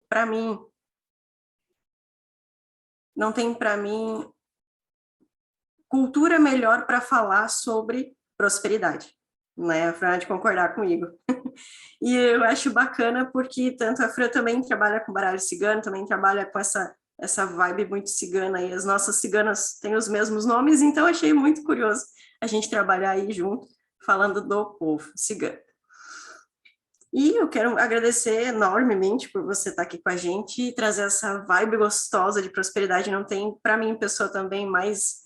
para mim, não tem para mim cultura melhor para falar sobre prosperidade, né? A Fran há de concordar comigo. E eu acho bacana porque tanto a Fran também trabalha com baralho cigano, também trabalha com essa vibe muito cigana e as nossas ciganas têm os mesmos nomes, então achei muito curioso a gente trabalhar aí junto, falando do povo cigano. E eu quero agradecer enormemente por você estar aqui com a gente e trazer essa vibe gostosa de prosperidade. Não tem, para mim, pessoa também mais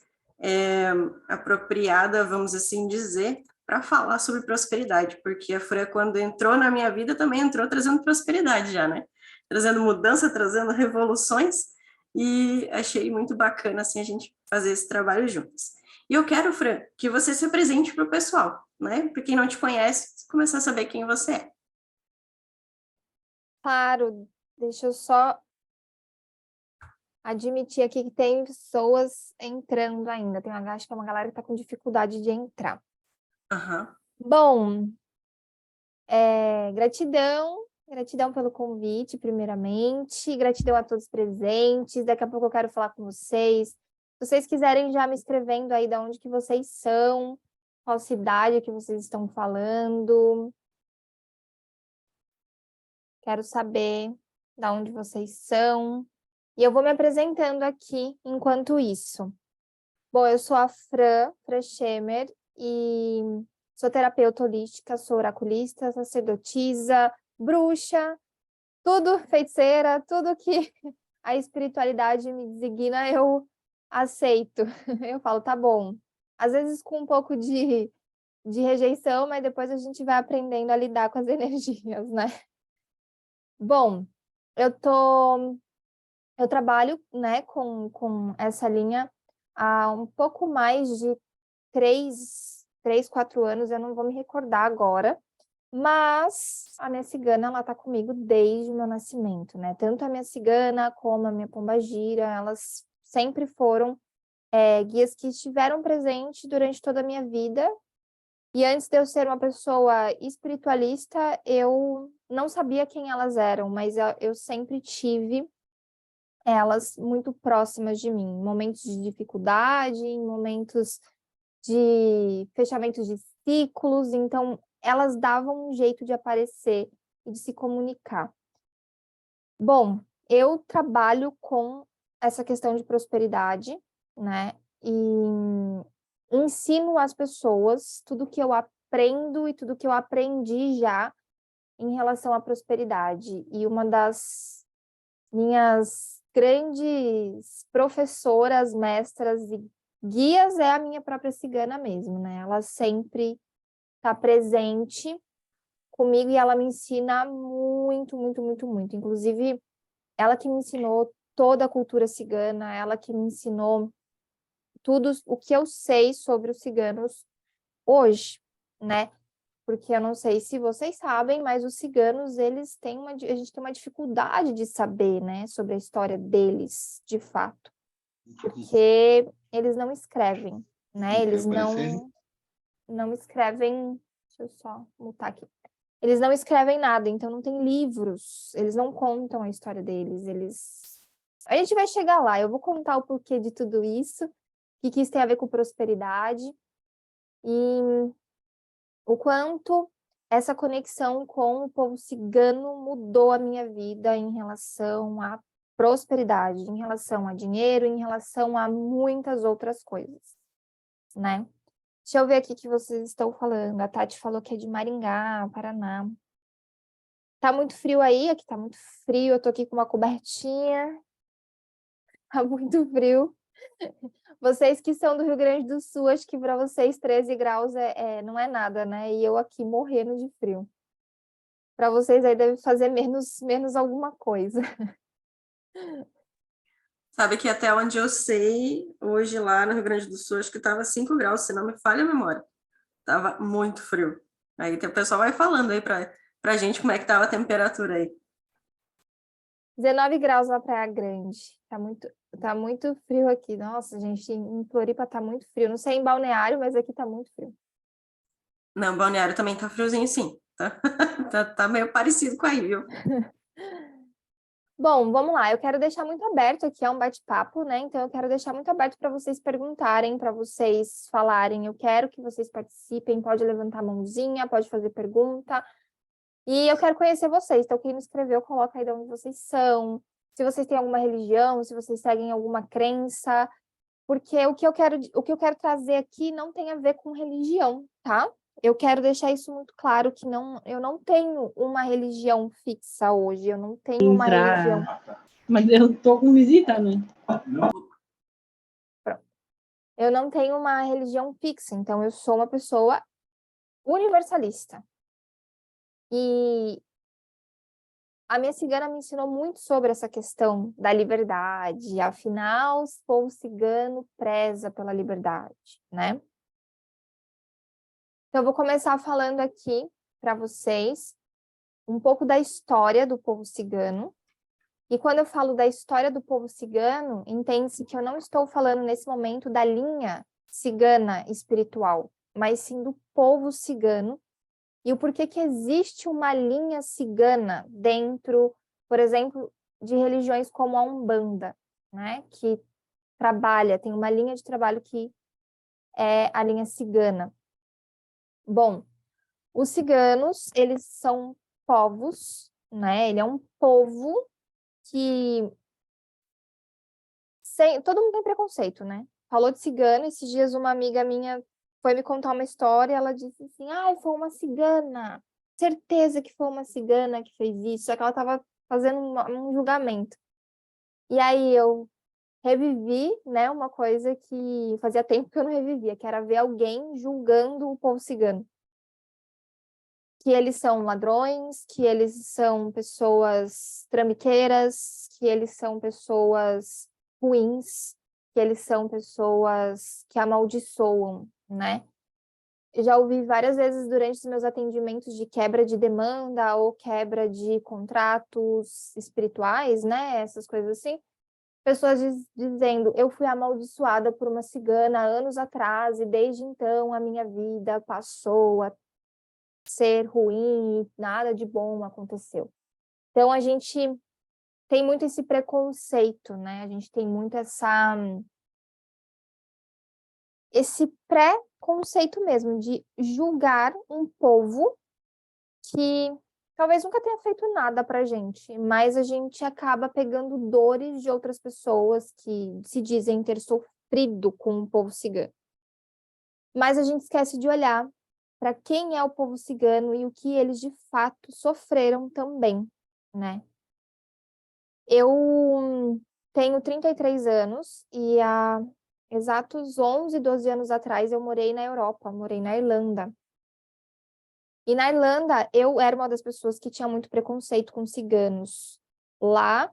apropriada, vamos assim dizer, para falar sobre prosperidade, porque a Fran, quando entrou na minha vida, também entrou trazendo prosperidade já, né? Trazendo mudança, trazendo revoluções, e achei muito bacana, assim, a gente fazer esse trabalho juntos. E eu quero, Fran, que você se apresente para o pessoal, né? Para quem não te conhece, começar a saber quem você é. Claro, deixa eu só admitir aqui que tem pessoas entrando ainda. Acho que é uma galera que está com dificuldade de entrar. Aham. Bom, gratidão pelo convite, primeiramente. Gratidão a todos presentes. Daqui a pouco eu quero falar com vocês. Se vocês quiserem já me escrevendo aí de onde que vocês são, qual cidade que vocês estão falando. Quero saber de onde vocês são. E eu vou me apresentando aqui enquanto isso. Bom, eu sou a Fran Schemer e sou terapeuta holística, sou oraculista, sacerdotisa, bruxa, tudo feiticeira, tudo que a espiritualidade me designa, eu aceito. Eu falo, tá bom. Às vezes com um pouco de rejeição, mas depois a gente vai aprendendo a lidar com as energias, né? Bom, eu trabalho, né, com essa linha há um pouco mais de 4 anos, eu não vou me recordar agora, mas a minha cigana, ela tá comigo desde o meu nascimento, né? Tanto a minha cigana como a minha pombagira, elas sempre foram guias que estiveram presentes durante toda a minha vida. E antes de eu ser uma pessoa espiritualista, eu não sabia quem elas eram, mas eu sempre tive elas muito próximas de mim, em momentos de dificuldade, em momentos de fechamento de ciclos, então elas davam um jeito de aparecer e de se comunicar. Bom, eu trabalho com essa questão de prosperidade, né? E ensino às pessoas tudo que eu aprendo e tudo que eu aprendi já em relação à prosperidade. E uma das minhas grandes professoras, mestras e guias é a minha própria cigana mesmo, né? Ela sempre está presente comigo e ela me ensina muito, muito, muito, muito. Inclusive, ela que me ensinou toda a cultura cigana, ela que me ensinou tudo o que eu sei sobre os ciganos hoje, né? Porque eu não sei se vocês sabem, mas os ciganos, eles têm a gente tem uma dificuldade de saber, né, sobre a história deles, de fato. Porque eles não escrevem, né? Eles não escrevem, deixa eu só mutar aqui. Eles não escrevem nada, então não tem livros, eles não contam a história deles, a gente vai chegar lá, eu vou contar o porquê de tudo isso, o que isso tem a ver com prosperidade e o quanto essa conexão com o povo cigano mudou a minha vida em relação à prosperidade, em relação a dinheiro, em relação a muitas outras coisas, né? Deixa eu ver aqui o que vocês estão falando. A Tati falou que é de Maringá, Paraná. Tá muito frio aí? Aqui tá muito frio. Eu tô aqui com uma cobertinha. Tá muito frio. Vocês que são do Rio Grande do Sul, acho que para vocês 13 graus não é nada, né? E eu aqui morrendo de frio. Para vocês aí deve fazer menos alguma coisa. Sabe que até onde eu sei, hoje lá no Rio Grande do Sul, acho que estava 5 graus, se não me falha a memória. Tava muito frio. Aí o pessoal vai falando aí pra gente como é que tava a temperatura aí. 19 graus na Praia Grande. Tá muito frio aqui. Nossa, gente, em Floripa tá muito frio. Não sei em Balneário, mas aqui tá muito frio. Não, Balneário também tá friozinho, sim. Tá, tá meio parecido com aí, viu? Bom, vamos lá. Eu quero deixar muito aberto aqui, é um bate-papo, né? Então, eu quero deixar muito aberto para vocês perguntarem, para vocês falarem. Eu quero que vocês participem. Pode levantar a mãozinha, pode fazer pergunta. E eu quero conhecer vocês. Então, quem não escreveu, coloca aí de onde vocês são. Se vocês têm alguma religião, se vocês seguem alguma crença. Porque o que eu quero trazer aqui não tem a ver com religião, tá? Eu quero deixar isso muito claro, que eu não tenho uma religião fixa hoje, eu não tenho uma religião. Mas eu tô com visita, né? Eu não tenho uma religião fixa, então eu sou uma pessoa universalista. E a minha cigana me ensinou muito sobre essa questão da liberdade. Afinal, o povo cigano preza pela liberdade, né? Então, eu vou começar falando aqui para vocês um pouco da história do povo cigano. E quando eu falo da história do povo cigano, entende-se que eu não estou falando nesse momento da linha cigana espiritual, mas sim do povo cigano e o porquê que existe uma linha cigana dentro, por exemplo, de religiões como a Umbanda, né? Que tem uma linha de trabalho que é a linha cigana. Bom, os ciganos, eles são povos, né? Ele é um povo que todo mundo tem preconceito, né? Falou de cigano, esses dias uma amiga minha foi me contar uma história, ela disse assim, foi uma cigana, certeza que foi uma cigana que fez isso, só que ela estava fazendo um julgamento. E aí eu revivi, né, uma coisa que fazia tempo que eu não revivia, que era ver alguém julgando o povo cigano. Que eles são ladrões, que eles são pessoas trambiqueiras, que eles são pessoas ruins, que eles são pessoas que amaldiçoam, né? Eu já ouvi várias vezes durante os meus atendimentos de quebra de demanda ou quebra de contratos espirituais, né? Essas coisas assim. Pessoas dizendo, eu fui amaldiçoada por uma cigana anos atrás e desde então a minha vida passou a ser ruim, nada de bom aconteceu. Então, a gente tem muito esse preconceito, né? A gente tem muito esse pré-conceito mesmo de julgar um povo que talvez nunca tenha feito nada pra gente, mas a gente acaba pegando dores de outras pessoas que se dizem ter sofrido com o povo cigano. Mas a gente esquece de olhar para quem é o povo cigano e o que eles de fato sofreram também, né? Eu tenho 33 anos e há exatos 11, 12 anos atrás eu morei na Europa, morei na Irlanda. E na Irlanda eu era uma das pessoas que tinha muito preconceito com ciganos. Lá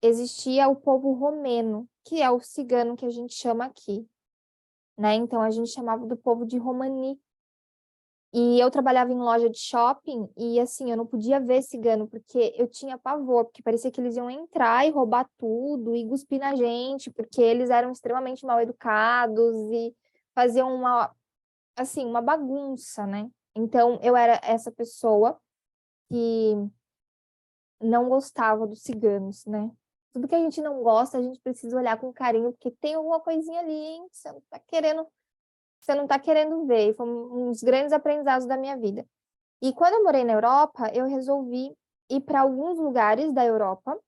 existia o povo romeno, que é o cigano que a gente chama aqui, né? Então a gente chamava do povo de Romani. E eu trabalhava em loja de shopping e, assim, eu não podia ver cigano porque eu tinha pavor, porque parecia que eles iam entrar e roubar tudo e cuspir na gente, porque eles eram extremamente mal educados e faziam assim, uma bagunça, né? Então, eu era essa pessoa que não gostava dos ciganos, né? Tudo que a gente não gosta, a gente precisa olhar com carinho, porque tem alguma coisinha ali, hein? Você não tá querendo ver. Foi um dos grandes aprendizados da minha vida. E quando eu morei na Europa, eu resolvi ir para alguns lugares da Europa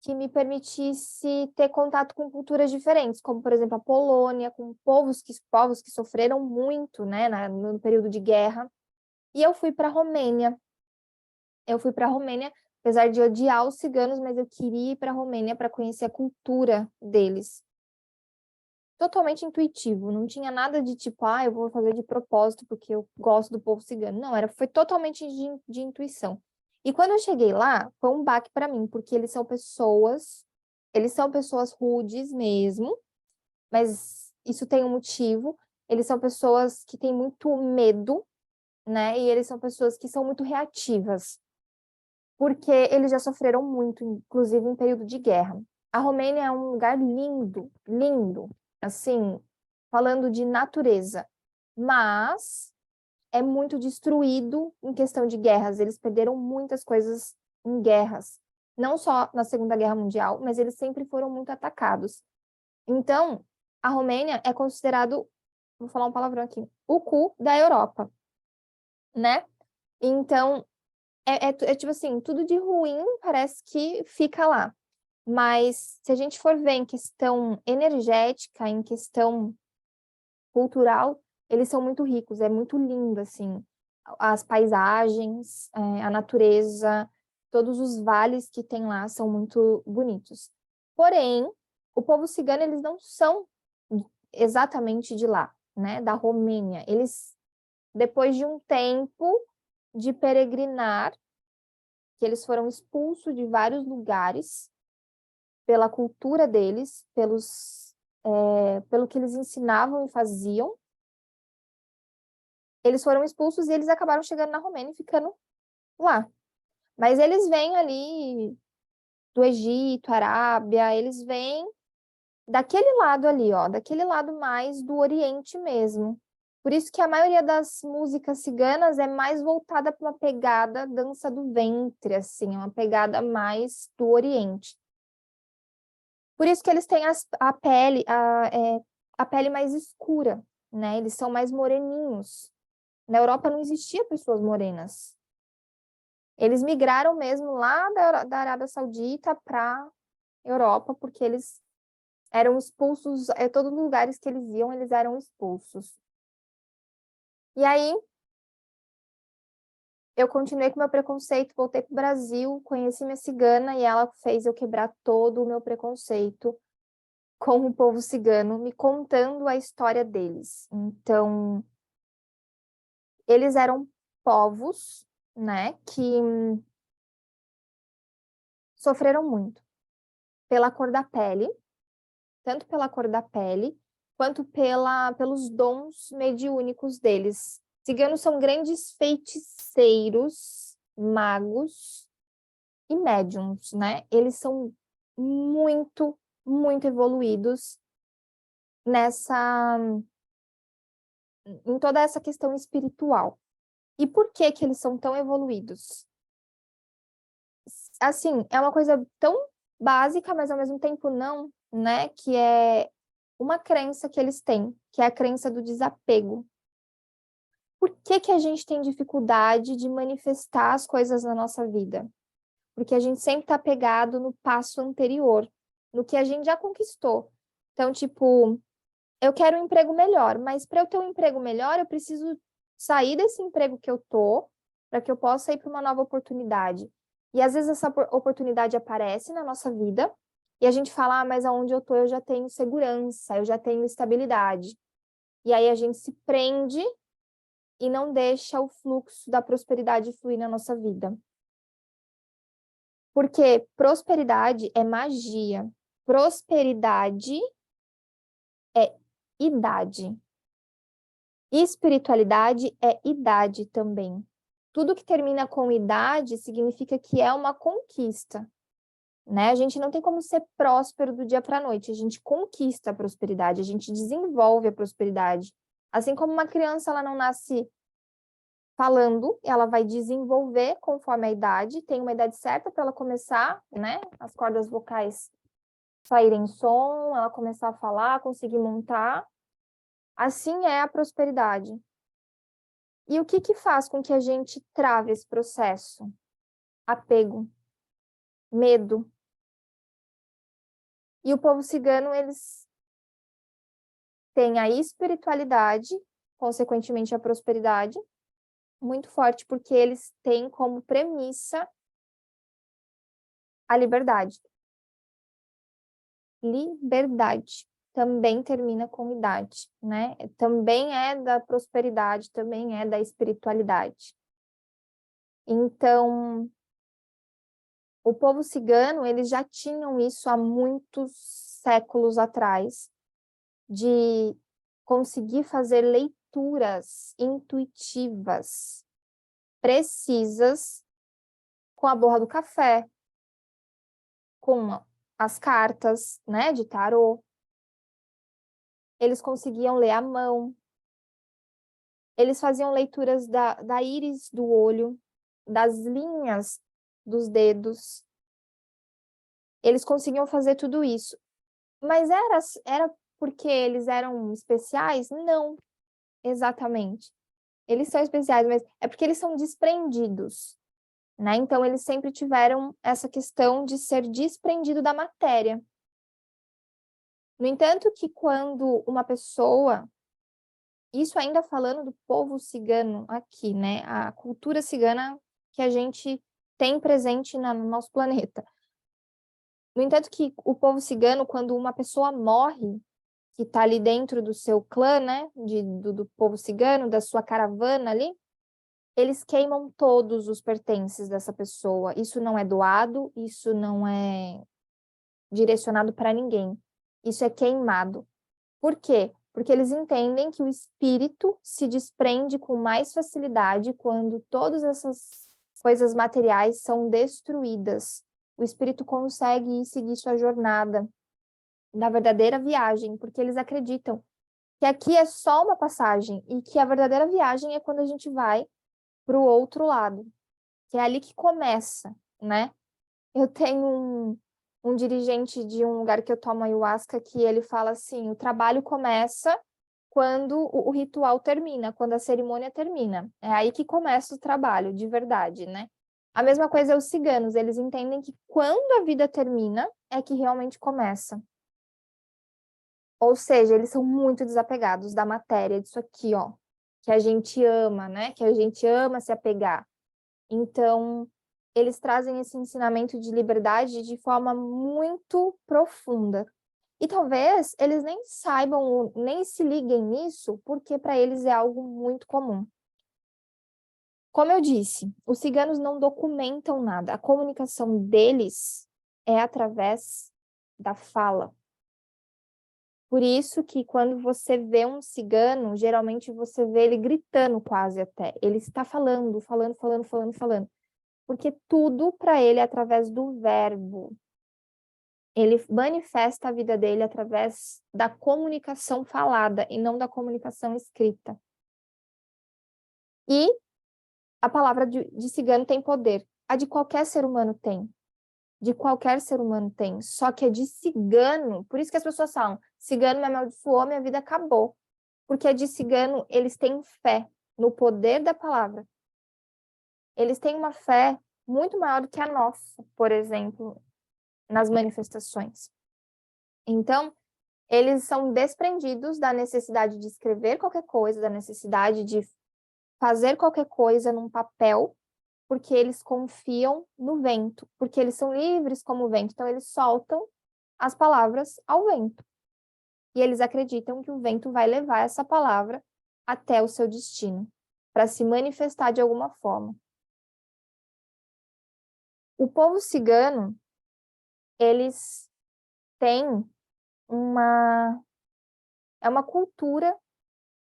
que me permitisse ter contato com culturas diferentes, como, por exemplo, a Polônia, com povos que sofreram muito, né, no período de guerra. E eu fui para a Romênia. Eu fui para a Romênia, apesar de odiar os ciganos, mas eu queria ir para a Romênia para conhecer a cultura deles. Totalmente intuitivo, não tinha nada de tipo, eu vou fazer de propósito porque eu gosto do povo cigano. Não, foi totalmente de intuição. E quando eu cheguei lá, foi um baque para mim, porque eles são pessoas rudes mesmo, mas isso tem um motivo. Eles são pessoas que têm muito medo, né? E eles são pessoas que são muito reativas, porque eles já sofreram muito, inclusive em período de guerra. A Romênia é um lugar lindo, lindo, assim, falando de natureza, mas é muito destruído em questão de guerras. Eles perderam muitas coisas em guerras. não só na Segunda Guerra Mundial, mas eles sempre foram muito atacados. Então, a Romênia é considerado, vou falar um palavrão aqui, o cu da Europa, né? Então, é tipo assim, tudo de ruim parece que fica lá. Mas se a gente for ver em questão energética, em questão cultural, eles são muito ricos, é muito lindo, assim, as paisagens, a natureza, todos os vales que tem lá são muito bonitos. Porém, o povo cigano, eles não são exatamente de lá, né, da Romênia. Eles, depois de um tempo de peregrinar, que eles foram expulsos de vários lugares pela cultura deles, pelo que eles ensinavam e faziam, eles foram expulsos e eles acabaram chegando na Romênia e ficando lá. Mas eles vêm ali do Egito, Arábia, eles vêm daquele lado ali, ó, daquele lado mais do Oriente mesmo. Por isso que a maioria das músicas ciganas é mais voltada para uma pegada dança do ventre, assim, uma pegada mais do Oriente. Por isso que eles têm a pele mais escura, né? Eles são mais moreninhos. Na Europa não existia pessoas morenas. Eles migraram mesmo lá da Arábia Saudita para Europa, porque eles eram expulsos, todos os lugares que eles iam, eles eram expulsos. E aí, eu continuei com meu preconceito, voltei para o Brasil, conheci minha cigana e ela fez eu quebrar todo o meu preconceito com o povo cigano, me contando a história deles. Então, eles eram povos, né, que sofreram muito pela cor da pele, tanto pela cor da pele, quanto pelos dons mediúnicos deles. Ciganos são grandes feiticeiros, magos e médiums, né? Eles são muito, muito evoluídos em toda essa questão espiritual. E por que que eles são tão evoluídos? Assim, é uma coisa tão básica, mas ao mesmo tempo não, né? Que é uma crença que eles têm, que é a crença do desapego. Por que que a gente tem dificuldade de manifestar as coisas na nossa vida? Porque a gente sempre está pegado no passo anterior, no que a gente já conquistou. Então, tipo, eu quero um emprego melhor, mas para eu ter um emprego melhor, eu preciso sair desse emprego que eu tô, para que eu possa ir para uma nova oportunidade. E às vezes essa oportunidade aparece na nossa vida e a gente fala, ah, mas aonde eu tô eu já tenho segurança, eu já tenho estabilidade. E aí a gente se prende e não deixa o fluxo da prosperidade fluir na nossa vida. Porque prosperidade é magia. Prosperidade é idade. Espiritualidade é idade também. Tudo que termina com idade significa que é uma conquista, né? A gente não tem como ser próspero do dia para a noite, a gente conquista a prosperidade, a gente desenvolve a prosperidade. Assim como uma criança, ela não nasce falando, ela vai desenvolver conforme a idade, tem uma idade certa para ela começar, né? As cordas vocais saírem som, ela começar a falar, conseguir montar. Assim é a prosperidade. E o que que faz com que a gente trave esse processo? Apego, medo. E o povo cigano, eles têm a espiritualidade, consequentemente a prosperidade, muito forte, porque eles têm como premissa a liberdade. Liberdade também termina com idade, né? Também é da prosperidade, também é da espiritualidade. Então, o povo cigano, eles já tinham isso há muitos séculos atrás, de conseguir fazer leituras intuitivas, precisas, com a borra do café, com as cartas, né, de tarô. Eles conseguiam ler a mão. Eles faziam leituras da íris do olho, das linhas dos dedos. eles conseguiam fazer tudo isso. Mas era porque eles eram especiais? Não, exatamente. Eles são especiais, mas é porque eles são desprendidos, né? Então, eles sempre tiveram essa questão de ser desprendido da matéria. No entanto, que quando uma pessoa, isso ainda falando do povo cigano aqui, né? A cultura cigana que a gente tem presente no nosso planeta. No entanto, que o povo cigano, quando uma pessoa morre, que está ali dentro do seu clã, né? Do povo cigano, da sua caravana ali, eles queimam todos os pertences dessa pessoa. Isso não é doado, isso não é direcionado para ninguém. Isso é queimado. Por quê? Porque eles entendem que o espírito se desprende com mais facilidade quando todas essas coisas materiais são destruídas. O espírito consegue seguir sua jornada da verdadeira viagem, porque eles acreditam que aqui é só uma passagem e que a verdadeira viagem é quando a gente vai para o outro lado, que é ali que começa, né? Eu tenho um dirigente de um lugar que eu tomo ayahuasca que ele fala assim, o trabalho começa quando o ritual termina, quando a cerimônia termina. É aí que começa o trabalho, de verdade, né? A mesma coisa é os ciganos, eles entendem que quando a vida termina, é que realmente começa. Ou seja, eles são muito desapegados da matéria, disso aqui, ó, que a gente ama, né? Que a gente ama se apegar. Então, eles trazem esse ensinamento de liberdade de forma muito profunda. E talvez eles nem saibam, nem se liguem nisso, porque para eles é algo muito comum. Como eu disse, os ciganos não documentam nada. A comunicação deles é através da fala. Por isso que quando você vê um cigano, geralmente você vê ele gritando quase até. Ele está falando, falando, falando, falando, falando. Porque tudo para ele é através do verbo. Ele manifesta a vida dele através da comunicação falada e não da comunicação escrita. E a palavra de cigano tem poder. A de qualquer ser humano tem. De qualquer ser humano tem. Só que a de cigano, por isso que as pessoas falam, cigano me amaldiçoou, minha vida acabou. Porque a de cigano, eles têm fé no poder da palavra. Eles têm uma fé muito maior do que a nossa, por exemplo, nas manifestações. Então, eles são desprendidos da necessidade de escrever qualquer coisa, da necessidade de fazer qualquer coisa num papel, porque eles confiam no vento, porque eles são livres como o vento, então eles soltam as palavras ao vento. E eles acreditam que o vento vai levar essa palavra até o seu destino, para se manifestar de alguma forma. O povo cigano, eles têm é uma cultura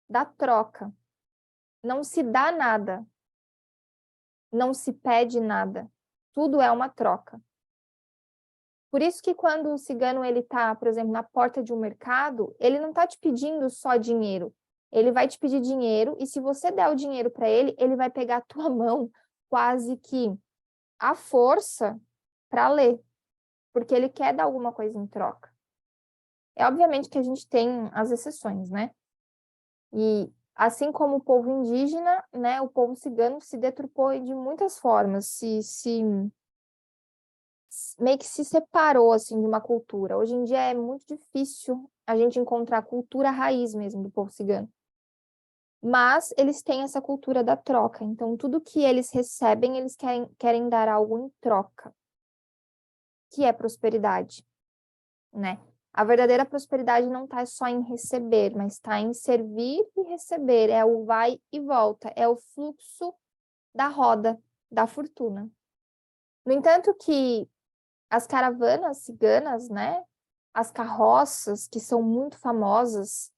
da troca. Não se dá nada, não se pede nada. Tudo é uma troca. Por isso que quando o cigano ele está, por exemplo, na porta de um mercado, ele não está te pedindo só dinheiro. Ele vai te pedir dinheiro e se você der o dinheiro para ele, ele vai pegar a tua mão quase que à força para ler, porque ele quer dar alguma coisa em troca. É obviamente que a gente tem as exceções, né? E assim como o povo indígena, né, o povo cigano se deturpou de muitas formas, meio que se separou assim de uma cultura. Hoje em dia é muito difícil a gente encontrar a cultura raiz mesmo do povo cigano. Mas eles têm essa cultura da troca, então tudo que eles recebem, eles querem dar algo em troca, que é prosperidade, né? A verdadeira prosperidade não está só em receber, mas está em servir e receber. É o vai e volta, é o fluxo da roda da fortuna. No entanto que as caravanas ciganas, né? As carroças, que são muito famosas,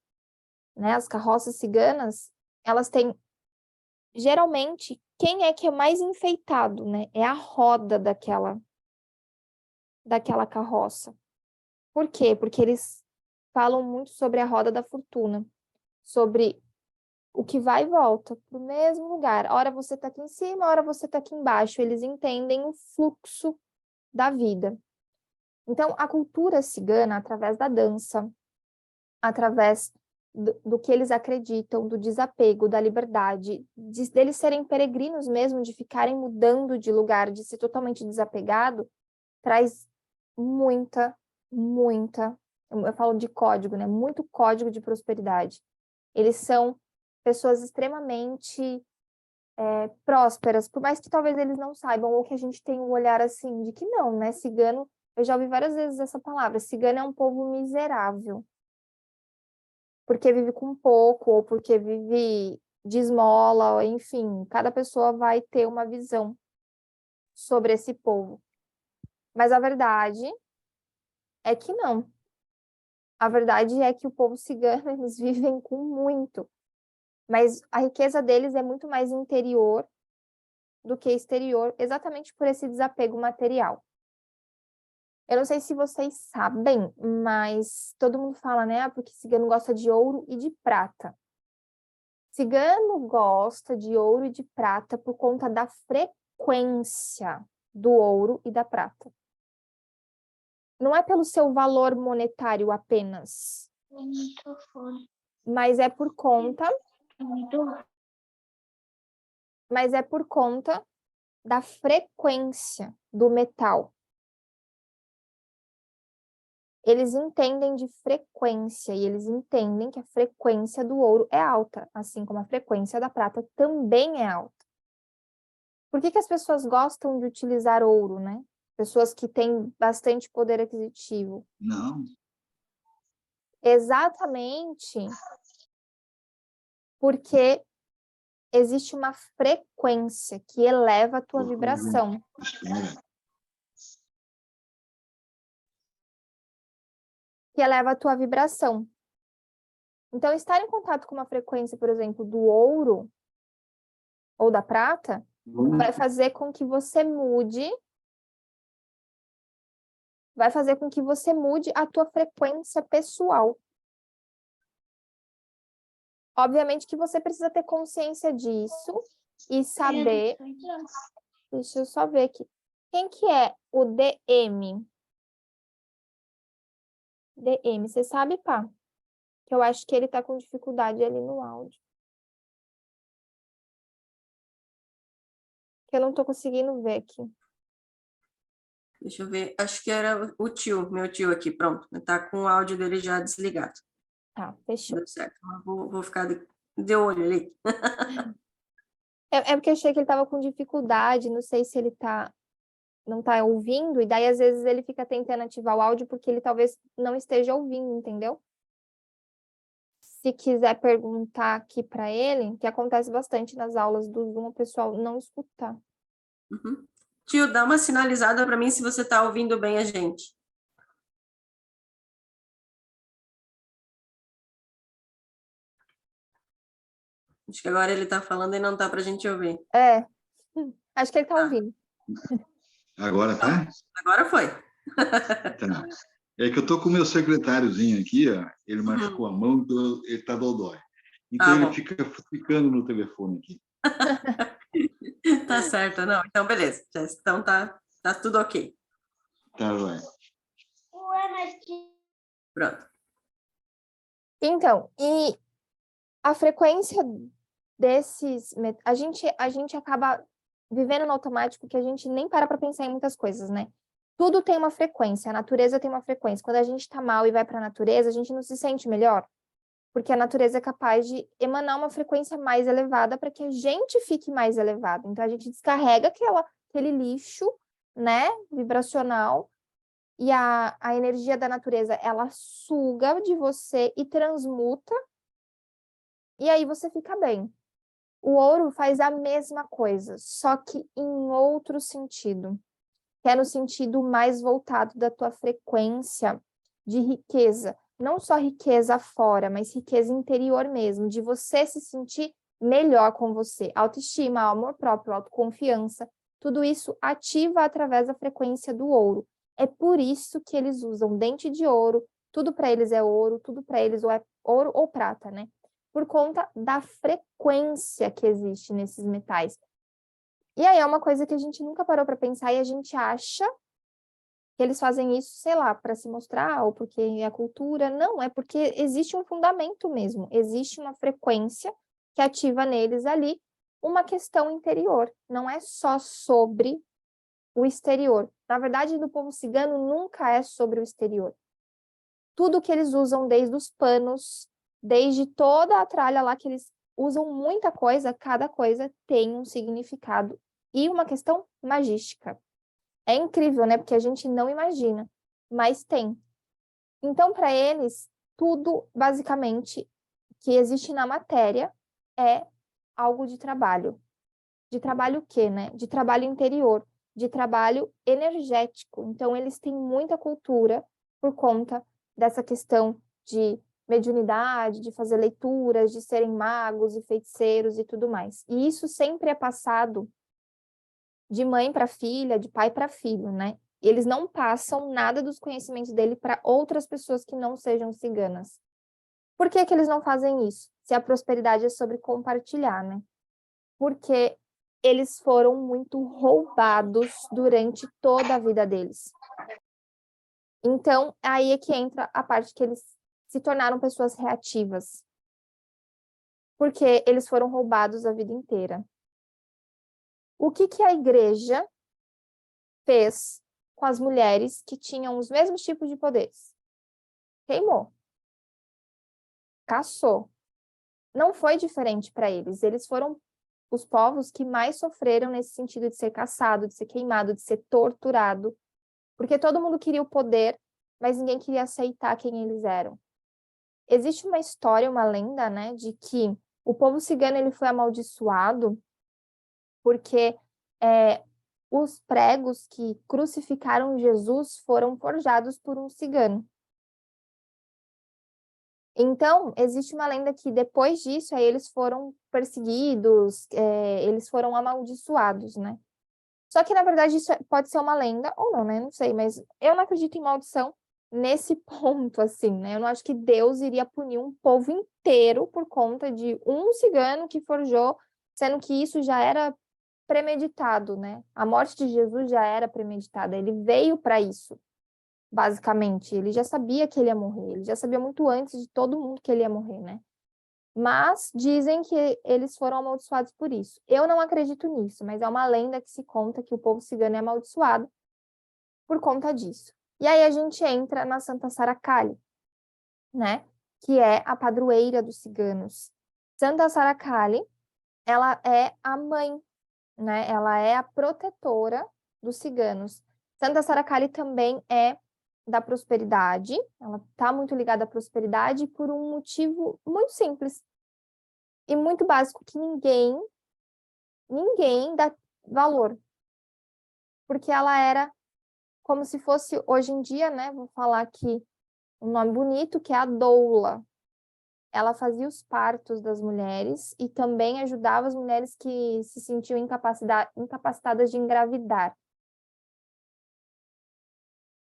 né? As carroças ciganas, elas têm, geralmente, quem é que é mais enfeitado, né? É a roda daquela carroça. Por quê? Porque eles falam muito sobre a roda da fortuna, sobre o que vai e volta para o mesmo lugar. Ora você está aqui em cima, ora você está aqui embaixo. Eles entendem o fluxo da vida. Então, a cultura cigana, através da dança, através do que eles acreditam, do desapego, da liberdade, deles serem peregrinos mesmo, de ficarem mudando de lugar, de ser totalmente desapegado, traz muita, eu falo de código, né? Muito código de prosperidade. Eles são pessoas extremamente prósperas, por mais que talvez eles não saibam, ou que a gente tenha um olhar assim, de que não, né? Cigano, eu já ouvi várias vezes essa palavra, cigano é um povo miserável. Porque vive com pouco, ou porque vive de esmola, enfim, cada pessoa vai ter uma visão sobre esse povo. Mas a verdade é que não. A verdade é que o povo cigano, eles vivem com muito. Mas a riqueza deles é muito mais interior do que exterior, exatamente por esse desapego material. Eu não sei se vocês sabem, mas todo mundo fala, né? Porque cigano gosta de ouro e de prata. Cigano gosta de ouro e de prata por conta da frequência do ouro e da prata. Não é pelo seu valor monetário apenas, mas é por conta da frequência do metal. Eles entendem de frequência e eles entendem que a frequência do ouro é alta, assim como a frequência da prata também é alta. Por que as pessoas gostam de utilizar ouro, né? Pessoas que têm bastante poder aquisitivo. Não. Exatamente porque existe uma frequência que eleva a tua vibração. Que eleva a tua vibração. Então, estar em contato com uma frequência, por exemplo, do ouro ou da prata, vai fazer com que você mude a tua frequência pessoal. Obviamente que você precisa ter consciência disso e saber... Deixa eu só ver aqui. Quem que é o DM? DM, você sabe, pá? Que eu acho que ele tá com dificuldade ali no áudio. Que eu não tô conseguindo ver aqui. Deixa eu ver, acho que era o tio, meu tio aqui, pronto. Tá com o áudio dele já desligado. Tá, fechou. Deu certo, mas vou ficar de olho ali. É porque eu achei que ele tava com dificuldade, não sei se ele não tá ouvindo, e daí às vezes ele fica tentando ativar o áudio porque ele talvez não esteja ouvindo, entendeu? Se quiser perguntar aqui para ele, que acontece bastante nas aulas do Zoom, o pessoal não escutar. Uhum. Tio, dá uma sinalizada para mim se você está ouvindo bem a gente. Acho que agora ele está falando e não está para a gente ouvir. É, acho que ele tá ouvindo. Agora tá? Agora foi. Tá. É que eu tô com o meu secretáriozinho aqui, ó. Ele machucou a mão, então ele tá dodói. Então ele Bom. fica ficando no telefone aqui. Tá certo, não. Então, beleza. Então tá tudo ok. Tá, vai. Pronto. Então, e a frequência desses... A gente acaba vivendo no automático que a gente nem para pensar em muitas coisas, né? Tudo tem uma frequência, a natureza tem uma frequência. Quando a gente tá mal e vai para a natureza, a gente não se sente melhor, porque a natureza é capaz de emanar uma frequência mais elevada para que a gente fique mais elevado. Então, a gente descarrega aquele lixo, né, vibracional, e a energia da natureza, ela suga de você e transmuta, e aí você fica bem. O ouro faz a mesma coisa, só que em outro sentido, que é no sentido mais voltado da tua frequência de riqueza. Não só riqueza fora, mas riqueza interior mesmo, de você se sentir melhor com você. Autoestima, amor próprio, autoconfiança, tudo isso ativa através da frequência do ouro. É por isso que eles usam dente de ouro, tudo para eles é ouro, tudo para eles ou é ouro ou prata, né? Por conta da frequência que existe nesses metais. E aí é uma coisa que a gente nunca parou para pensar e a gente acha que eles fazem isso, sei lá, para se mostrar ou porque é a cultura. Não, é porque existe um fundamento mesmo, existe uma frequência que ativa neles ali uma questão interior, não é só sobre o exterior. Na verdade, do povo cigano nunca é sobre o exterior. Tudo que eles usam, desde os panos, desde toda a tralha lá que eles usam muita coisa, cada coisa tem um significado e uma questão magística. É incrível, né? Porque a gente não imagina, mas tem. Então, para eles, tudo basicamente que existe na matéria é algo de trabalho. De trabalho o quê, né? De trabalho interior, de trabalho energético. Então, eles têm muita cultura por conta dessa questão de mediunidade, de fazer leituras, de serem magos e feiticeiros e tudo mais. E isso sempre é passado de mãe para filha, de pai para filho, né? Eles não passam nada dos conhecimentos dele para outras pessoas que não sejam ciganas. Por que que eles não fazem isso? Se a prosperidade é sobre compartilhar, né? Porque eles foram muito roubados durante toda a vida deles. Então, aí é que entra a parte que eles se tornaram pessoas reativas. Porque eles foram roubados a vida inteira. O que que a igreja fez com as mulheres que tinham os mesmos tipos de poderes? Queimou. Caçou. Não foi diferente para eles. Eles foram os povos que mais sofreram nesse sentido de ser caçado, de ser queimado, de ser torturado. Porque todo mundo queria o poder, mas ninguém queria aceitar quem eles eram. Existe uma história, uma lenda, né, de que o povo cigano ele foi amaldiçoado porque os pregos que crucificaram Jesus foram forjados por um cigano. Então, existe uma lenda que depois disso, aí eles foram perseguidos, eles foram amaldiçoados, né? Só que, na verdade, isso pode ser uma lenda, ou não, né? Não sei, mas eu não acredito em maldição nesse ponto, assim, né? Eu não acho que Deus iria punir um povo inteiro por conta de um cigano que forjou, sendo que isso já era premeditado, né? A morte de Jesus já era premeditada, ele veio para isso. Basicamente, ele já sabia que ele ia morrer, ele já sabia muito antes de todo mundo que ele ia morrer, né? Mas dizem que eles foram amaldiçoados por isso. Eu não acredito nisso, mas é uma lenda que se conta que o povo cigano é amaldiçoado por conta disso. E aí a gente entra na Santa Saracali, né? Que é a padroeira dos ciganos. Santa Saracali, ela é a mãe, né? Ela é a protetora dos ciganos. Santa Saracali também é da prosperidade, ela está muito ligada à prosperidade por um motivo muito simples e muito básico que ninguém dá valor, porque ela era como se fosse hoje em dia, né, vou falar aqui um nome bonito, que é a doula. Ela fazia os partos das mulheres e também ajudava as mulheres que se sentiam incapacitadas de engravidar.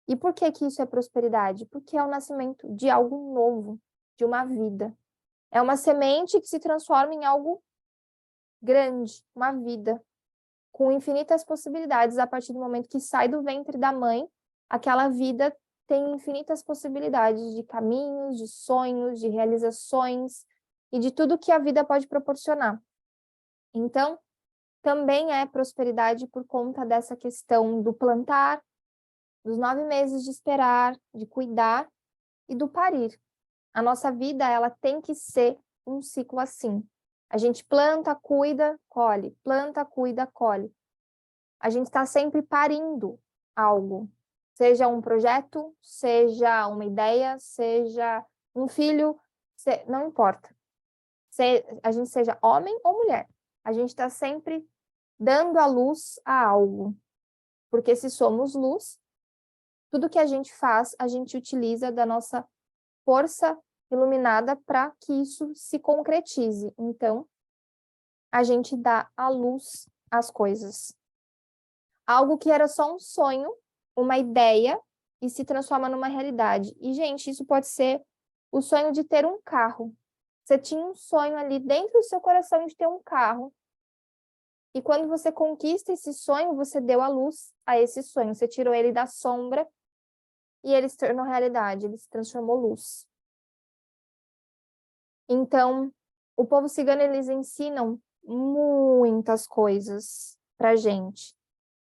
E por que que isso é prosperidade? Porque é o nascimento de algo novo, de uma vida. É uma semente que se transforma em algo grande, uma vida, com infinitas possibilidades. A partir do momento que sai do ventre da mãe, aquela vida tem infinitas possibilidades de caminhos, de sonhos, de realizações e de tudo que a vida pode proporcionar. Então, também é prosperidade por conta dessa questão do plantar, dos 9 meses de esperar, de cuidar e do parir. A nossa vida, ela tem que ser um ciclo assim. A gente planta, cuida, colhe. Planta, cuida, colhe. A gente está sempre parindo algo. Seja um projeto, seja uma ideia, seja um filho, não importa. A gente seja homem ou mulher. A gente está sempre dando a luz a algo. Porque se somos luz, tudo que a gente faz, a gente utiliza da nossa força iluminada para que isso se concretize. Então, a gente dá à luz as coisas. Algo que era só um sonho, uma ideia, e se transforma numa realidade. E, gente, isso pode ser o sonho de ter um carro. Você tinha um sonho ali dentro do seu coração de ter um carro. E quando você conquista esse sonho, você deu a luz a esse sonho. Você tirou ele da sombra e ele se tornou realidade, ele se transformou luz. Então, o povo cigano, eles ensinam muitas coisas pra gente.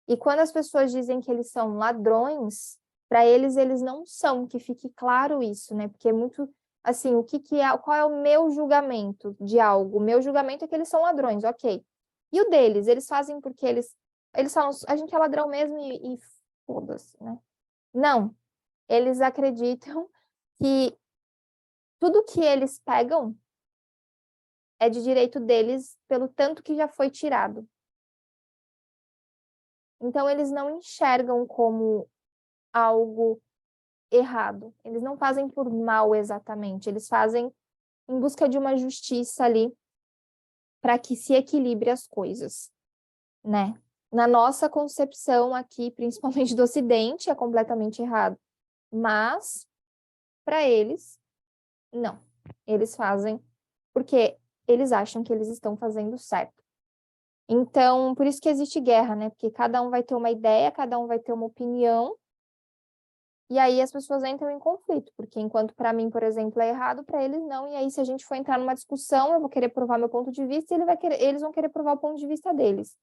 E quando as pessoas dizem que eles são ladrões, para eles não são, que fique claro isso, né? Porque é muito, assim, qual é o meu julgamento de algo? O meu julgamento é que eles são ladrões, ok. E o deles? Eles fazem porque eles falam, a gente é ladrão mesmo e foda-se, né? Não, eles acreditam que tudo que eles pegam é de direito deles pelo tanto que já foi tirado. Então, eles não enxergam como algo errado. Eles não fazem por mal exatamente. Eles fazem em busca de uma justiça ali para que se equilibre as coisas, né? Na nossa concepção aqui, principalmente do Ocidente, é completamente errado. Mas, para eles, não. Eles fazem porque eles acham que eles estão fazendo certo. Então, por isso que existe guerra, né? Porque cada um vai ter uma ideia, cada um vai ter uma opinião, e aí as pessoas entram em conflito, porque enquanto para mim, por exemplo, é errado, para eles não, e aí se a gente for entrar numa discussão, eu vou querer provar meu ponto de vista e eles vão querer provar o ponto de vista deles.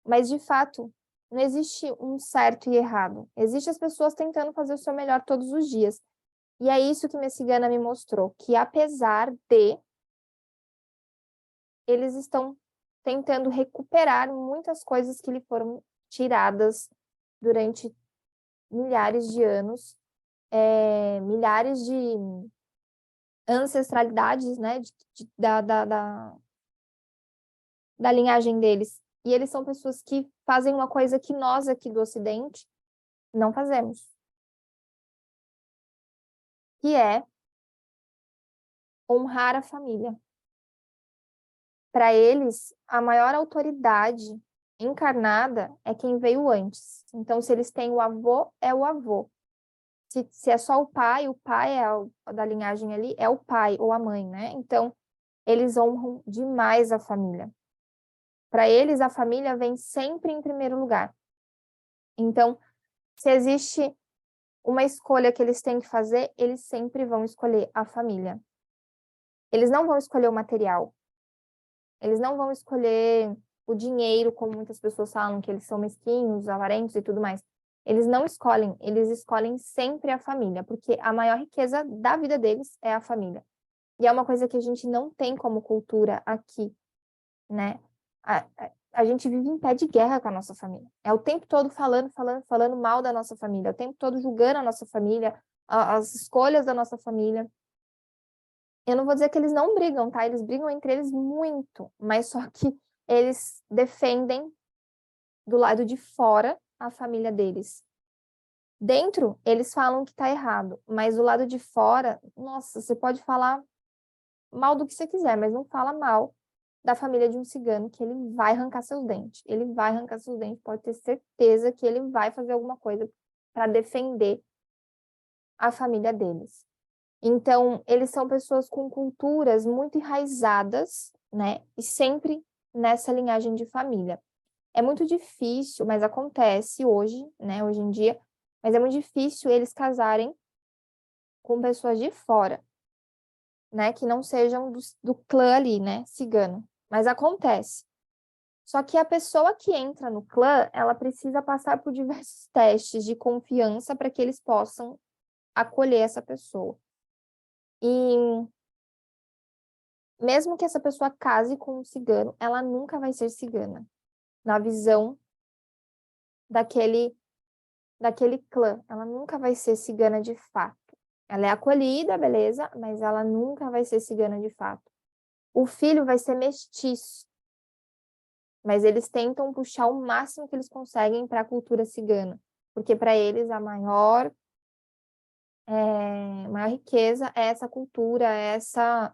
Mas, de fato, não existe um certo e errado. Existem as pessoas tentando fazer o seu melhor todos os dias. E é isso que minha cigana me mostrou, que apesar de eles estão tentando recuperar muitas coisas que lhe foram tiradas durante milhares de anos, milhares de ancestralidades, né, da linhagem deles. E eles são pessoas que fazem uma coisa que nós aqui do Ocidente não fazemos, que é honrar a família. Para eles, a maior autoridade encarnada é quem veio antes. Então, se eles têm o avô, é o avô. Se é só o pai é o da linhagem ali, é o pai ou a mãe, né? Então, eles honram demais a família. Para eles, a família vem sempre em primeiro lugar. Então, se existe uma escolha que eles têm que fazer, eles sempre vão escolher a família. Eles não vão escolher o material. Eles não vão escolher o dinheiro, como muitas pessoas falam, que eles são mesquinhos, avarentos e tudo mais. Eles não escolhem, eles escolhem sempre a família, porque a maior riqueza da vida deles é a família. E é uma coisa que a gente não tem como cultura aqui, né? A gente vive em pé de guerra com a nossa família. É o tempo todo falando mal da nossa família, é o tempo todo julgando a nossa família, as escolhas da nossa família. Eu não vou dizer que eles não brigam, tá? Eles brigam entre eles muito, mas só que eles defendem do lado de fora a família deles. Dentro, eles falam que tá errado, mas do lado de fora, nossa, você pode falar mal do que você quiser, mas não fala mal da família de um cigano, que ele vai arrancar seus dentes. Ele vai arrancar seus dentes, pode ter certeza que ele vai fazer alguma coisa para defender a família deles. Então, eles são pessoas com culturas muito enraizadas, né? E sempre nessa linhagem de família. É muito difícil, mas acontece hoje, né? Hoje em dia, mas é muito difícil eles casarem com pessoas de fora, né? Que não sejam do clã ali, né? Cigano. Mas acontece. Só que a pessoa que entra no clã, ela precisa passar por diversos testes de confiança para que eles possam acolher essa pessoa. E mesmo que essa pessoa case com um cigano, ela nunca vai ser cigana, na visão daquele clã. Ela nunca vai ser cigana de fato. Ela é acolhida, beleza, mas ela nunca vai ser cigana de fato. O filho vai ser mestiço, mas eles tentam puxar o máximo que eles conseguem para a cultura cigana, porque para eles a maior riqueza é essa cultura, é essa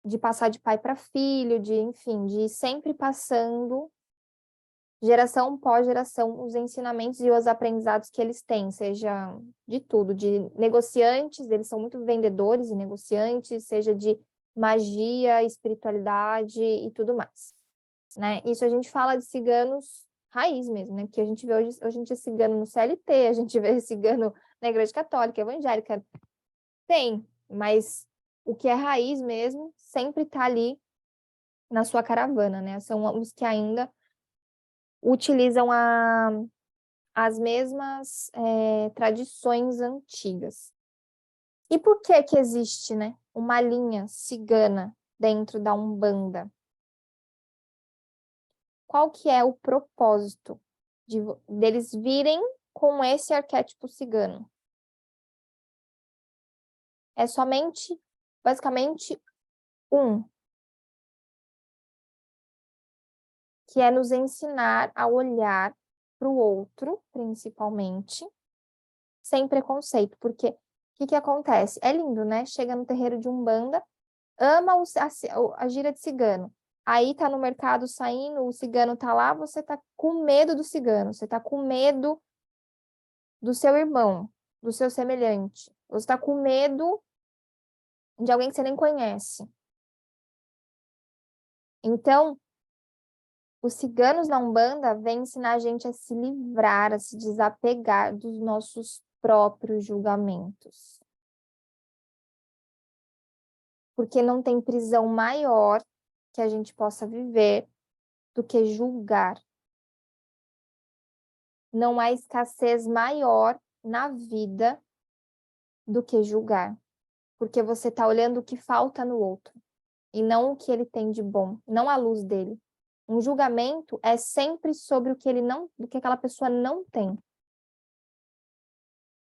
de passar de pai para filho, de, enfim, de ir sempre passando, geração pós geração, os ensinamentos e os aprendizados que eles têm, seja de tudo, de negociantes, eles são muito vendedores e negociantes, seja de magia, espiritualidade e tudo mais, né? Isso a gente fala de ciganos raiz mesmo, né? Porque a gente vê hoje em dia cigano no CLT, a gente vê cigano na igreja católica, evangélica. Tem, mas o que é raiz mesmo sempre está ali na sua caravana, né? São os que ainda utilizam as mesmas tradições antigas. E por que que existe, né, uma linha cigana dentro da Umbanda? Qual que é o propósito deles virem com esse arquétipo cigano? É somente, basicamente, que é nos ensinar a olhar para o outro, principalmente, sem preconceito, porque o que acontece? É lindo, né? Chega no terreiro de Umbanda, ama a gira de cigano. Aí tá no mercado saindo, o cigano tá lá, você tá com medo do cigano, você tá com medo do seu irmão, do seu semelhante. Você tá com medo de alguém que você nem conhece. Então, os ciganos da Umbanda vêm ensinar a gente a se livrar, a se desapegar dos nossos próprios julgamentos. Porque não tem prisão maior que a gente possa viver do que julgar. Não há escassez maior na vida do que julgar. Porque você está olhando o que falta no outro e não o que ele tem de bom, não a luz dele. Um julgamento é sempre sobre o que ele não, do que aquela pessoa não tem.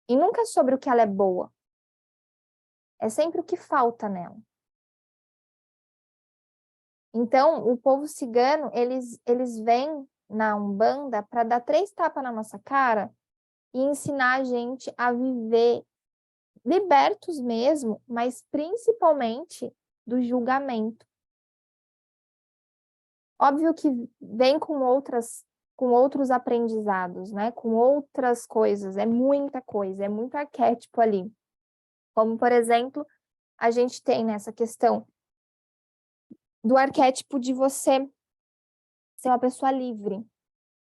E nunca sobre o que ela é boa. É sempre o que falta nela. Então, o povo cigano, eles vêm na Umbanda para dar 3 tapas na nossa cara e ensinar a gente a viver libertos mesmo, mas principalmente do julgamento. Óbvio que vem com outros aprendizados, né? Com outras coisas, é muita coisa, é muito arquétipo ali. Como, por exemplo, a gente tem nessa questão do arquétipo de você ser uma pessoa livre.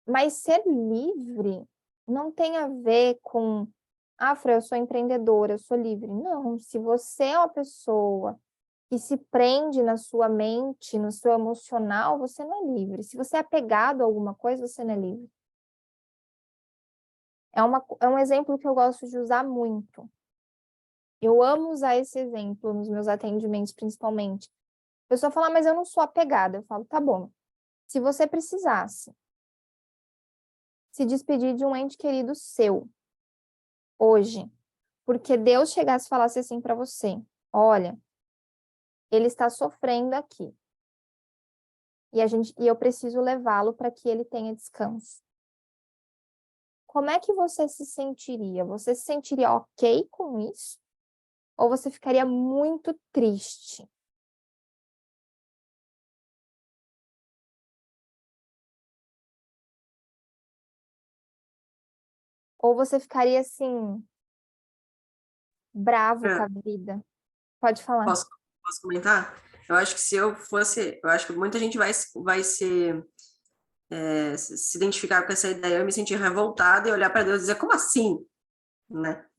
Mas ser livre não tem a ver com, Fran, eu sou empreendedora, eu sou livre. Não, se você é uma pessoa que se prende na sua mente, no seu emocional, você não é livre. Se você é apegado a alguma coisa, você não é livre. É um exemplo que eu gosto de usar muito. Eu amo usar esse exemplo nos meus atendimentos, principalmente. A pessoa fala, mas eu não sou apegada. Eu falo, tá bom. Se você precisasse se despedir de um ente querido seu, hoje, porque Deus chegasse e falasse assim para você, olha, ele está sofrendo aqui, e eu preciso levá-lo para que ele tenha descanso. Como é que você se sentiria? Você se sentiria ok com isso? Ou você ficaria muito triste? Ou você ficaria assim, bravo com a vida? Pode falar. Posso comentar? Eu acho que se eu fosse, eu acho que muita gente vai se identificar com essa ideia, eu me sentir revoltada e olhar para Deus e dizer, como assim? Né?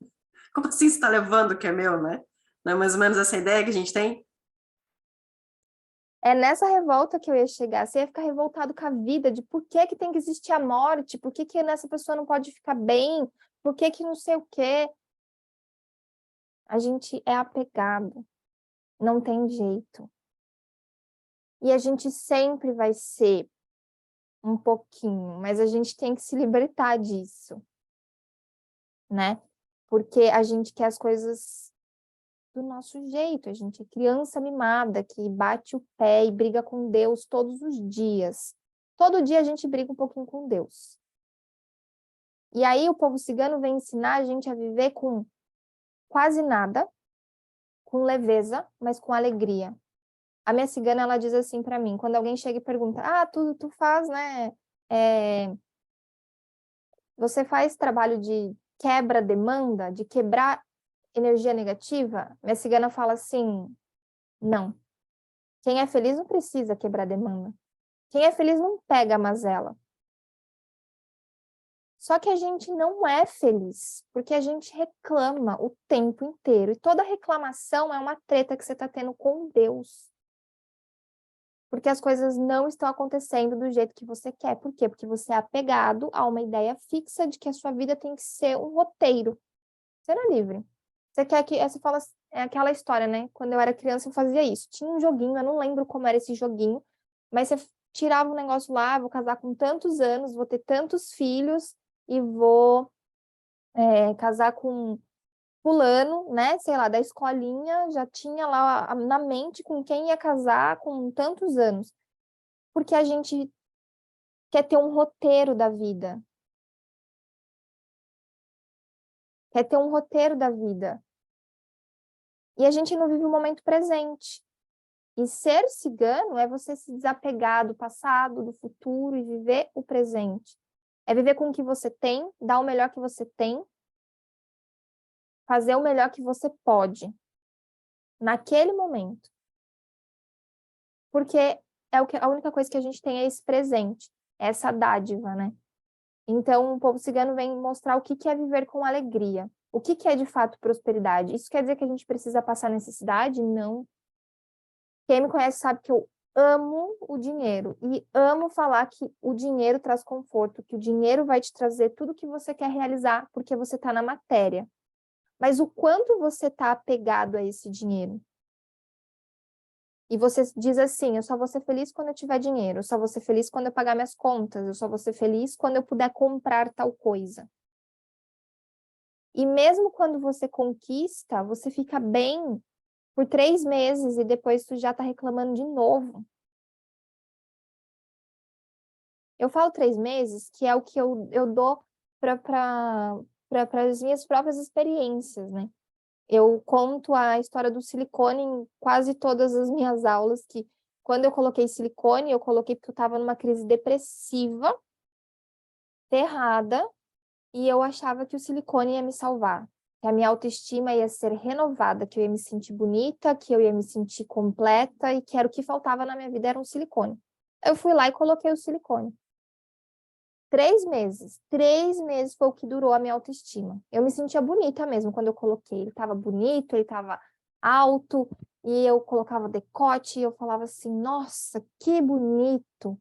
Como assim você está levando o que é meu, né? Não é mais ou menos essa ideia que a gente tem? É nessa revolta que eu ia chegar. Você ia ficar revoltado com a vida, de por que que tem que existir a morte, por que que nessa pessoa não pode ficar bem, por que que não sei o quê. A gente é apegado, não tem jeito. E a gente sempre vai ser um pouquinho, mas a gente tem que se libertar disso, né? Porque a gente quer as coisas do nosso jeito, a gente é criança mimada que bate o pé e briga com Deus todos os dias. Todo dia a gente briga um pouquinho com Deus. E aí o povo cigano vem ensinar a gente a viver com quase nada, com leveza, mas com alegria. A minha cigana, ela diz assim para mim, quando alguém chega e pergunta, tu faz, né, você faz trabalho de quebra-demanda, de quebrar energia negativa? Minha cigana fala assim, não. Quem é feliz não precisa quebrar demanda. Quem é feliz não pega a mazela. Só que a gente não é feliz, porque a gente reclama o tempo inteiro. E toda reclamação é uma treta que você está tendo com Deus. Porque as coisas não estão acontecendo do jeito que você quer. Por quê? Porque você é apegado a uma ideia fixa de que a sua vida tem que ser um roteiro. Você não é livre. Você quer que... Você fala, é aquela história, né? Quando eu era criança, eu fazia isso. Tinha um joguinho, eu não lembro como era esse joguinho, mas você tirava um negócio lá, vou casar com tantos anos, vou ter tantos filhos e vou casar com fulano, né? Sei lá, da escolinha, já tinha lá na mente com quem ia casar com tantos anos. Porque a gente quer ter um roteiro da vida. Quer ter um roteiro da vida. E a gente não vive o momento presente. E ser cigano é você se desapegar do passado, do futuro e viver o presente. É viver com o que você tem, dar o melhor que você tem, fazer o melhor que você pode, naquele momento. Porque a única coisa que a gente tem é esse presente, essa dádiva, né? Então, o povo cigano vem mostrar o que é viver com alegria. O que é, de fato, prosperidade? Isso quer dizer que a gente precisa passar necessidade? Não. Quem me conhece sabe que eu amo o dinheiro e amo falar que o dinheiro traz conforto, que o dinheiro vai te trazer tudo que você quer realizar, porque você está na matéria. Mas o quanto você está apegado a esse dinheiro? E você diz assim, eu só vou ser feliz quando eu tiver dinheiro, eu só vou ser feliz quando eu pagar minhas contas, eu só vou ser feliz quando eu puder comprar tal coisa. E mesmo quando você conquista, você fica bem por 3 meses e depois tu já está reclamando de novo. Eu falo 3 meses, que é o que eu dou para as minhas próprias experiências, né? Eu conto a história do silicone em quase todas as minhas aulas, que quando eu coloquei silicone, eu coloquei porque eu estava numa crise depressiva, ferrada, e eu achava que o silicone ia me salvar, que a minha autoestima ia ser renovada, que eu ia me sentir bonita, que eu ia me sentir completa, e que era o que faltava na minha vida, era um silicone. Eu fui lá e coloquei o silicone. 3 meses. 3 meses foi o que durou a minha autoestima. Eu me sentia bonita mesmo quando eu coloquei. Ele estava bonito, ele estava alto, e eu colocava decote, e eu falava assim, nossa, que bonito.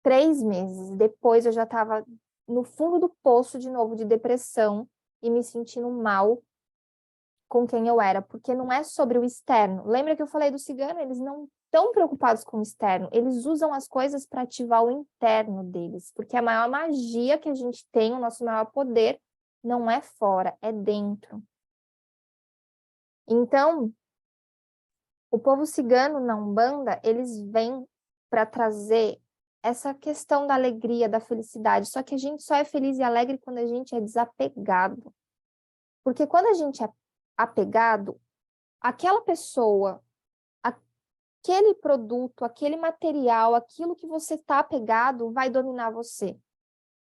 3 meses. Depois eu já estava no fundo do poço de novo de depressão e me sentindo mal com quem eu era, porque não é sobre o externo. Lembra que eu falei do cigano? Eles não estão preocupados com o externo, eles usam as coisas para ativar o interno deles, porque a maior magia que a gente tem, o nosso maior poder, não é fora, é dentro. Então, o povo cigano na Umbanda, eles vêm para trazer essa questão da alegria, da felicidade, só que a gente só é feliz e alegre quando a gente é desapegado. Porque quando a gente é apegado, aquela pessoa, aquele produto, aquele material, aquilo que você está apegado vai dominar você.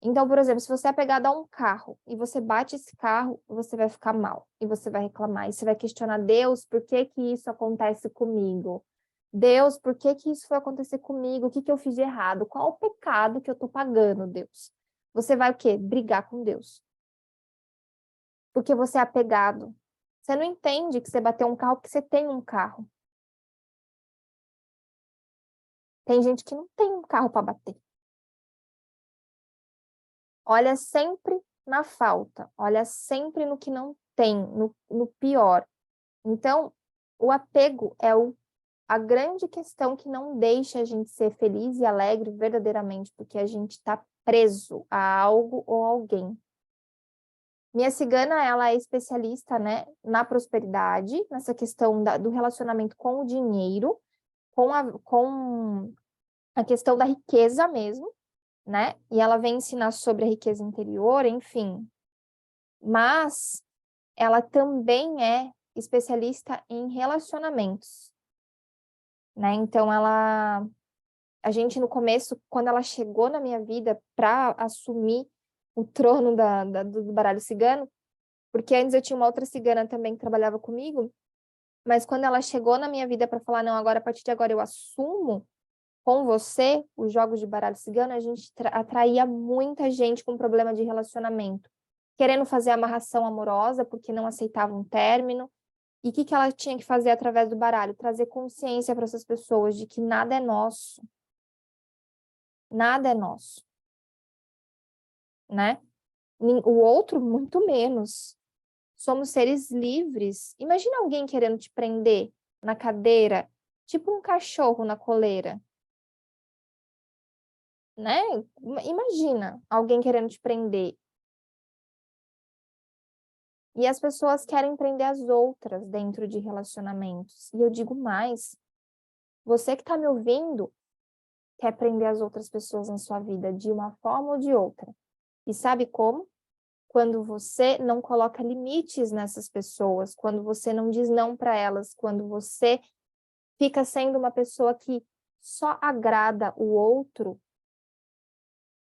Então, por exemplo, se você é apegado a um carro e você bate esse carro, você vai ficar mal e você vai reclamar. E você vai questionar Deus, por que que isso acontece comigo? Deus, por que que isso foi acontecer comigo? O que que eu fiz de errado? Qual o pecado que eu estou pagando, Deus? Você vai o quê? Brigar com Deus. Porque você é apegado. Você não entende que você bateu um carro porque você tem um carro. Tem gente que não tem um carro para bater. Olha sempre na falta, olha sempre no que não tem, no pior. Então, o apego é a grande questão que não deixa a gente ser feliz e alegre verdadeiramente, porque a gente está preso a algo ou alguém. Minha cigana, ela é especialista, né, na prosperidade, nessa questão do relacionamento com o dinheiro, com a questão da riqueza mesmo, né? E ela vem ensinar sobre a riqueza interior, enfim. Mas ela também é especialista em relacionamentos, né? Então a gente no começo, quando ela chegou na minha vida para assumir o trono do baralho cigano, porque antes eu tinha uma outra cigana também que trabalhava comigo, mas quando ela chegou na minha vida para falar, não, agora a partir de agora eu assumo com você, os jogos de baralho cigano, a gente atraía muita gente com problema de relacionamento, querendo fazer amarração amorosa porque não aceitava um término. E o que ela tinha que fazer através do baralho? Trazer consciência para essas pessoas de que nada é nosso. Nada é nosso. Né? O outro, muito menos. Somos seres livres. Imagina alguém querendo te prender na cadeira, tipo um cachorro na coleira. Né? Imagina alguém querendo te prender. E as pessoas querem prender as outras dentro de relacionamentos. E eu digo mais, você que está me ouvindo quer prender as outras pessoas na sua vida de uma forma ou de outra. E sabe como? Quando você não coloca limites nessas pessoas, quando você não diz não para elas, quando você fica sendo uma pessoa que só agrada o outro,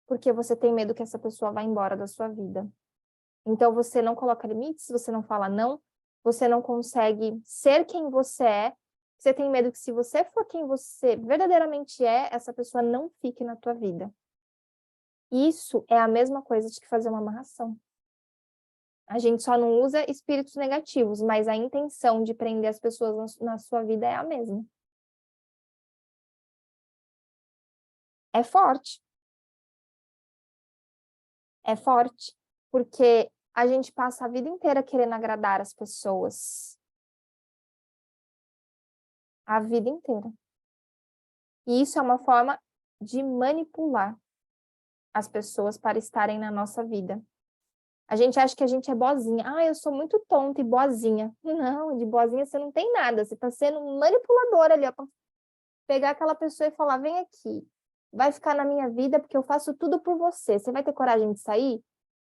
porque você tem medo que essa pessoa vá embora da sua vida. Então, você não coloca limites, você não fala não, você não consegue ser quem você é, você tem medo que se você for quem você verdadeiramente é, essa pessoa não fique na tua vida. Isso é a mesma coisa de que fazer uma amarração. A gente só não usa espíritos negativos, mas a intenção de prender as pessoas na sua vida é a mesma. É forte. É forte, porque a gente passa a vida inteira querendo agradar as pessoas. A vida inteira. E isso é uma forma de manipular as pessoas para estarem na nossa vida. A gente acha que a gente é boazinha. Ah, eu sou muito tonta e boazinha. Não, de boazinha você não tem nada. Você está sendo um manipulador ali, ó, para pegar aquela pessoa e falar, vem aqui, vai ficar na minha vida porque eu faço tudo por você. Você vai ter coragem de sair?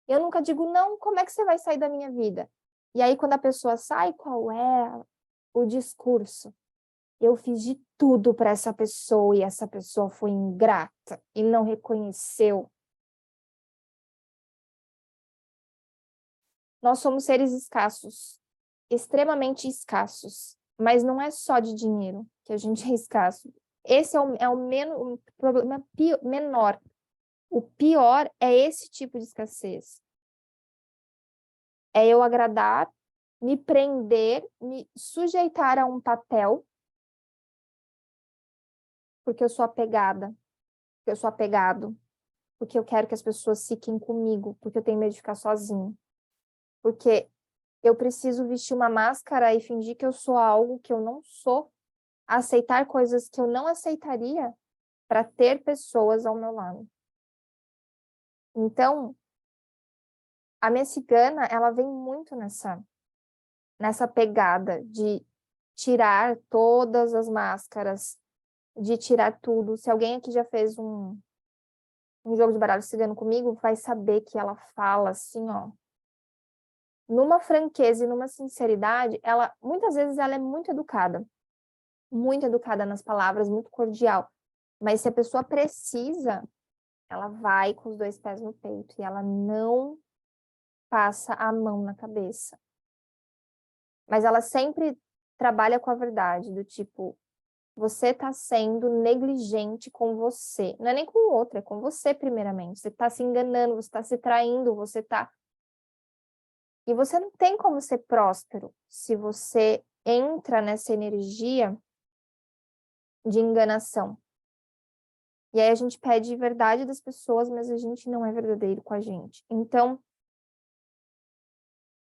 Eu nunca digo, não, como é que você vai sair da minha vida? E aí, quando a pessoa sai, qual é o discurso? Eu fiz de tudo para essa pessoa e essa pessoa foi ingrata e não reconheceu. Nós somos seres escassos, extremamente escassos, mas não é só de dinheiro que a gente é escasso. Esse é o problema menor. O pior é esse tipo de escassez. É eu agradar, me prender, me sujeitar a um papel, porque eu sou apegada, porque eu sou apegado, porque eu quero que as pessoas fiquem comigo, porque eu tenho medo de ficar sozinho. Porque eu preciso vestir uma máscara e fingir que eu sou algo que eu não sou, aceitar coisas que eu não aceitaria para ter pessoas ao meu lado. Então, a minha cigana, ela vem muito nessa pegada de tirar todas as máscaras, de tirar tudo. Se alguém aqui já fez um jogo de baralho cigano comigo, vai saber que ela fala assim, ó, numa franqueza e numa sinceridade, muitas vezes ela é muito educada nas palavras, muito cordial. Mas se a pessoa precisa, ela vai com os 2 pés no peito e ela não passa a mão na cabeça. Mas ela sempre trabalha com a verdade, do tipo, você está sendo negligente com você. Não é nem com o outro, é com você primeiramente. Você está se enganando, você está se traindo, você está... E você não tem como ser próspero se você entra nessa energia de enganação. E aí a gente pede verdade das pessoas, mas a gente não é verdadeiro com a gente. Então,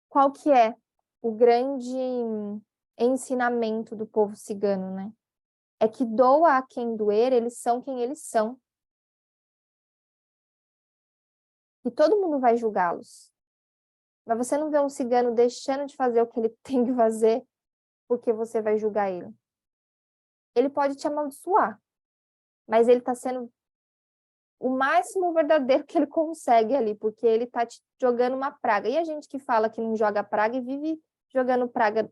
qual que é o grande ensinamento do povo cigano, né? É que doa a quem doer, eles são quem eles são. E todo mundo vai julgá-los. Mas você não vê um cigano deixando de fazer o que ele tem que fazer porque você vai julgar ele. Ele pode te amaldiçoar, mas ele está sendo o máximo verdadeiro que ele consegue ali, porque ele está te jogando uma praga. E a gente que fala que não joga praga e vive jogando praga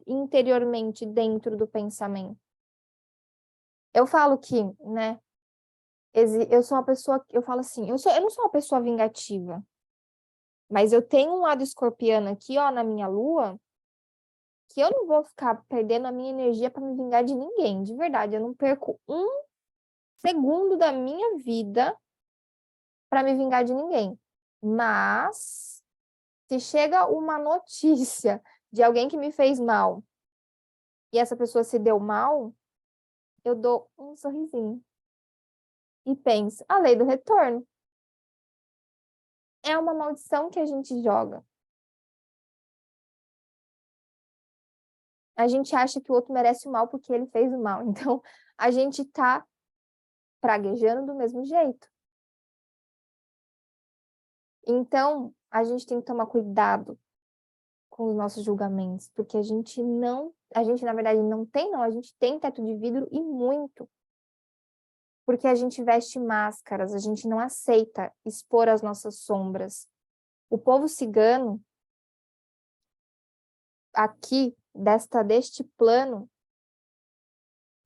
interiormente dentro do pensamento. Eu falo que, né, eu sou uma pessoa, eu falo assim, eu não sou uma pessoa vingativa, mas eu tenho um lado escorpiano aqui, ó, na minha lua, que eu não vou ficar perdendo a minha energia para me vingar de ninguém, de verdade, eu não perco um segundo da minha vida para me vingar de ninguém. Mas, se chega uma notícia de alguém que me fez mal e essa pessoa se deu mal, eu dou um sorrisinho e penso, a lei do retorno. É uma maldição que a gente joga. A gente acha que o outro merece o mal porque ele fez o mal. Então, a gente tá praguejando do mesmo jeito. Então, a gente tem que tomar cuidado com os nossos julgamentos, porque a gente, na verdade, a gente tem teto de vidro e muito. Porque a gente veste máscaras, a gente não aceita expor as nossas sombras. O povo cigano, aqui, deste plano,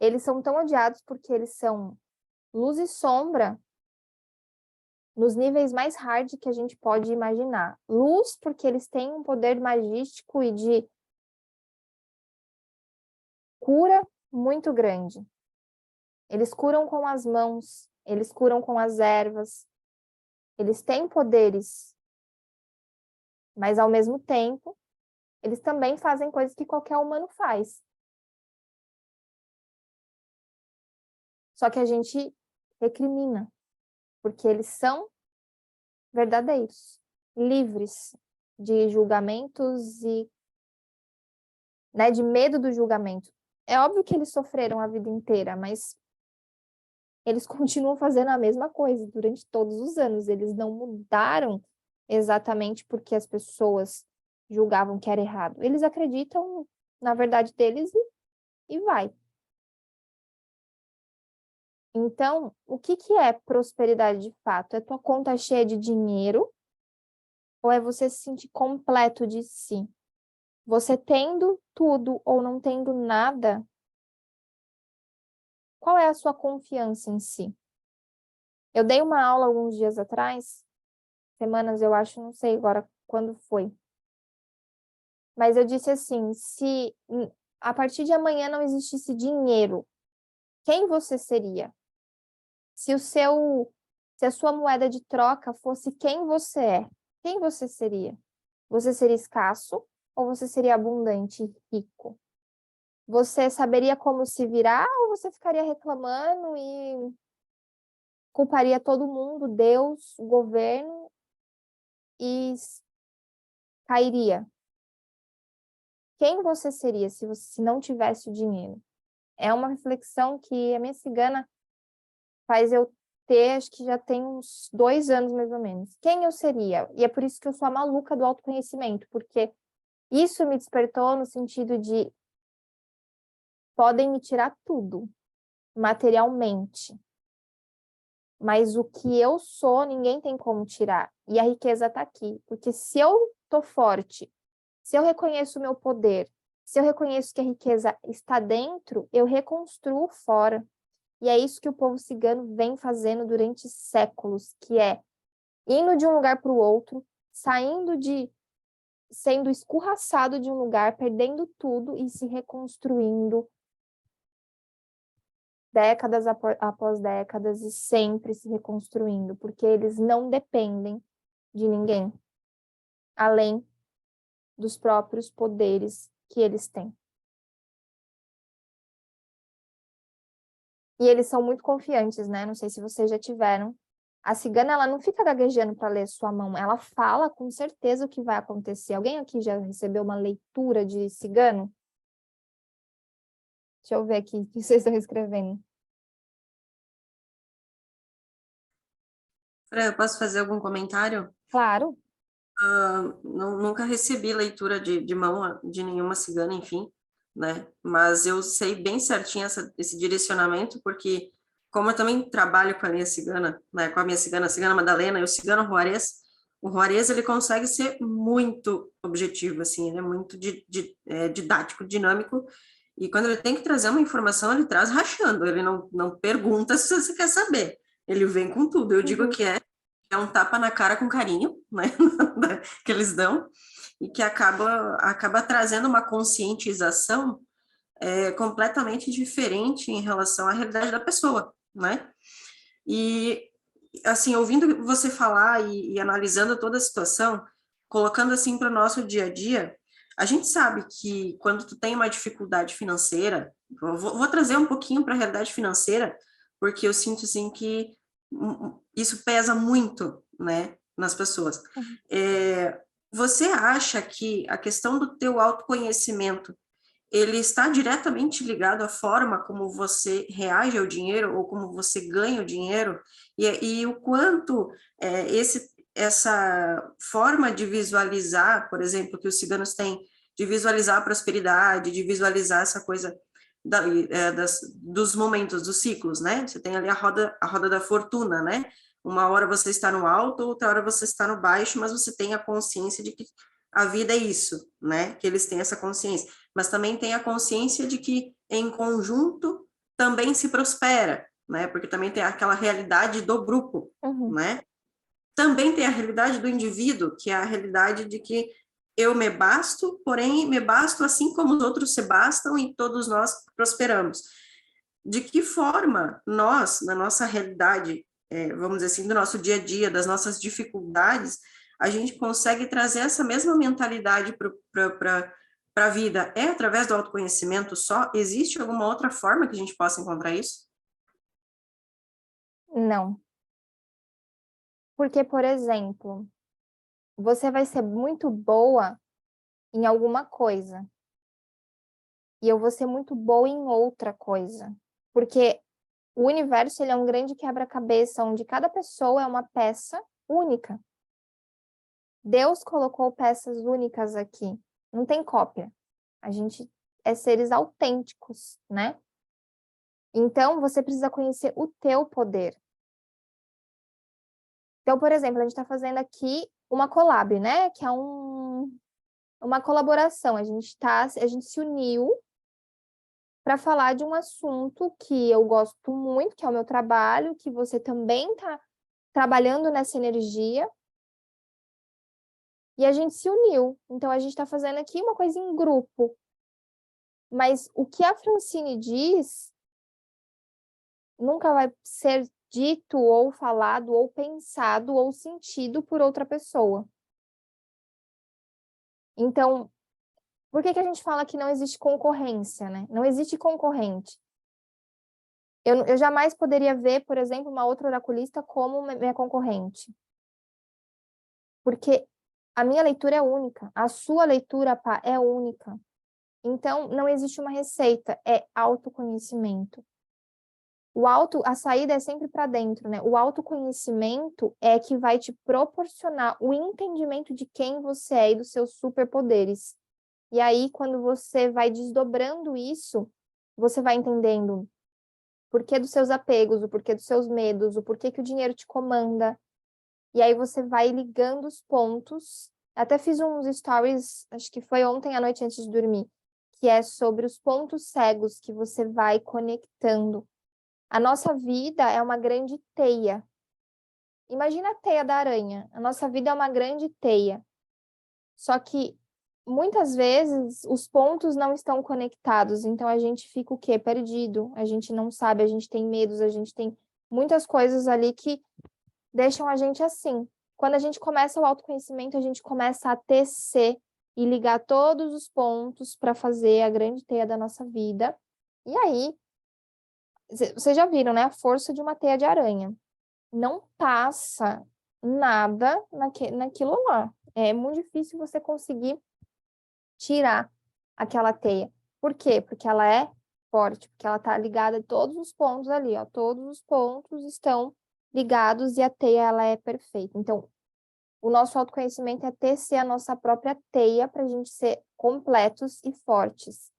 eles são tão odiados porque eles são luz e sombra nos níveis mais hard que a gente pode imaginar. Luz, porque eles têm um poder magístico e de cura muito grande. Eles curam com as mãos, eles curam com as ervas, eles têm poderes, mas ao mesmo tempo, eles também fazem coisas que qualquer humano faz. Só que a gente recrimina, porque eles são verdadeiros, livres de julgamentos e, né, de medo do julgamento. É óbvio que eles sofreram a vida inteira, mas eles continuam fazendo a mesma coisa durante todos os anos. Eles não mudaram exatamente porque as pessoas julgavam que era errado. Eles acreditam na verdade deles e vai. Então, o que é prosperidade de fato? É tua conta cheia de dinheiro ou é você se sentir completo de si? Você tendo tudo ou não tendo nada, qual é a sua confiança em si? Eu dei uma aula alguns dias atrás, semanas eu acho, não sei agora quando foi. Mas eu disse assim, se a partir de amanhã não existisse dinheiro, quem você seria? Se a sua moeda de troca fosse quem você é, quem você seria? Você seria escasso ou você seria abundante e rico? Você saberia como se virar ou você ficaria reclamando e culparia todo mundo, Deus, o governo e cairia? Quem você seria se não tivesse o dinheiro? É uma reflexão que a minha cigana faz eu ter, acho que já tem uns 2 anos mais ou menos. Quem eu seria? E é por isso que eu sou a maluca do autoconhecimento, porque isso me despertou no sentido de podem me tirar tudo, materialmente, mas o que eu sou, ninguém tem como tirar. E a riqueza está aqui, porque se eu tô forte, se eu reconheço o meu poder, se eu reconheço que a riqueza está dentro, eu reconstruo fora. E é isso que o povo cigano vem fazendo durante séculos, que é indo de um lugar para o outro, sendo escorraçado de um lugar, perdendo tudo e se reconstruindo décadas após décadas e sempre se reconstruindo, porque eles não dependem de ninguém, além dos próprios poderes que eles têm. E eles são muito confiantes, né? Não sei se vocês já tiveram. A cigana, ela não fica gaguejando para ler sua mão, ela fala com certeza o que vai acontecer. Alguém aqui já recebeu uma leitura de cigano? Deixa eu ver aqui o que vocês estão escrevendo. Fran, eu posso fazer algum comentário? Claro. Nunca recebi leitura de mão de nenhuma cigana, enfim, né? Mas eu sei bem certinho esse direcionamento, porque como eu também trabalho com a minha cigana, né? Com a minha cigana, a cigana Madalena e o cigano Juarez, o Juarez, ele consegue ser muito objetivo, assim, ele é muito didático, dinâmico, e quando ele tem que trazer uma informação, ele traz rachando, ele não pergunta se você quer saber, ele vem com tudo. Eu digo que é um tapa na cara com carinho, né, que eles dão, e que acaba trazendo uma conscientização completamente diferente em relação à realidade da pessoa, né? E, assim, ouvindo você falar e analisando toda a situação, colocando assim para o nosso dia a dia, a gente sabe que quando tu tem uma dificuldade financeira, vou trazer um pouquinho para a realidade financeira, porque eu sinto assim que isso pesa muito, né, nas pessoas. Você acha que a questão do teu autoconhecimento, ele está diretamente ligado à forma como você reage ao dinheiro ou como você ganha o dinheiro, e o quanto essa forma de visualizar, por exemplo, que os ciganos têm, de visualizar a prosperidade, de visualizar essa coisa dos momentos, dos ciclos, né? Você tem ali a roda da fortuna, né? Uma hora você está no alto, outra hora você está no baixo, mas você tem a consciência de que a vida é isso, né? Que eles têm essa consciência. Mas também tem a consciência de que, em conjunto, também se prospera, né? Porque também tem aquela realidade do grupo, né? Também tem a realidade do indivíduo, que é a realidade de que eu me basto, porém me basto assim como os outros se bastam e todos nós prosperamos. De que forma nós, na nossa realidade, vamos dizer assim, do nosso dia a dia, das nossas dificuldades, a gente consegue trazer essa mesma mentalidade para a vida? É através do autoconhecimento só? Existe alguma outra forma que a gente possa encontrar isso? Não. Porque, por exemplo, você vai ser muito boa em alguma coisa. E eu vou ser muito boa em outra coisa. Porque o universo, ele é um grande quebra-cabeça, onde cada pessoa é uma peça única. Deus colocou peças únicas aqui. Não tem cópia. A gente é seres autênticos, né? Então, você precisa conhecer o teu poder. Então, por exemplo, a gente está fazendo aqui uma collab, né? Que é uma colaboração. A gente se uniu para falar de um assunto que eu gosto muito, que é o meu trabalho, que você também está trabalhando nessa energia. E a gente se uniu. Então, a gente está fazendo aqui uma coisa em grupo. Mas o que a Francine diz nunca vai ser dito ou falado ou pensado ou sentido por outra pessoa. Então, por que a gente fala que não existe concorrência, né? Não existe concorrente. Eu jamais poderia ver, por exemplo, uma outra oraculista como minha concorrente. Porque a minha leitura é única, a sua leitura, pá, é única. Então, não existe uma receita, é autoconhecimento. A saída é sempre para dentro, né? O autoconhecimento é que vai te proporcionar o entendimento de quem você é e dos seus superpoderes. E aí, quando você vai desdobrando isso, você vai entendendo o porquê dos seus apegos, o porquê dos seus medos, o porquê que o dinheiro te comanda. E aí você vai ligando os pontos. Até fiz uns stories, acho que foi ontem à noite antes de dormir, que é sobre os pontos cegos que você vai conectando. A nossa vida é uma grande teia. Imagina a teia da aranha. A nossa vida é uma grande teia. Só que, muitas vezes, os pontos não estão conectados. Então, a gente fica o quê? Perdido. A gente não sabe, a gente tem medos, a gente tem muitas coisas ali que deixam a gente assim. Quando a gente começa o autoconhecimento, a gente começa a tecer e ligar todos os pontos para fazer a grande teia da nossa vida. E aí, vocês já viram, né? A força de uma teia de aranha. Não passa nada naquilo lá. É muito difícil você conseguir tirar aquela teia. Por quê? Porque ela é forte, porque ela está ligada a todos os pontos ali, ó. Todos os pontos estão ligados e a teia, ela é perfeita. Então, o nosso autoconhecimento é tecer a nossa própria teia para a gente ser completos e fortes.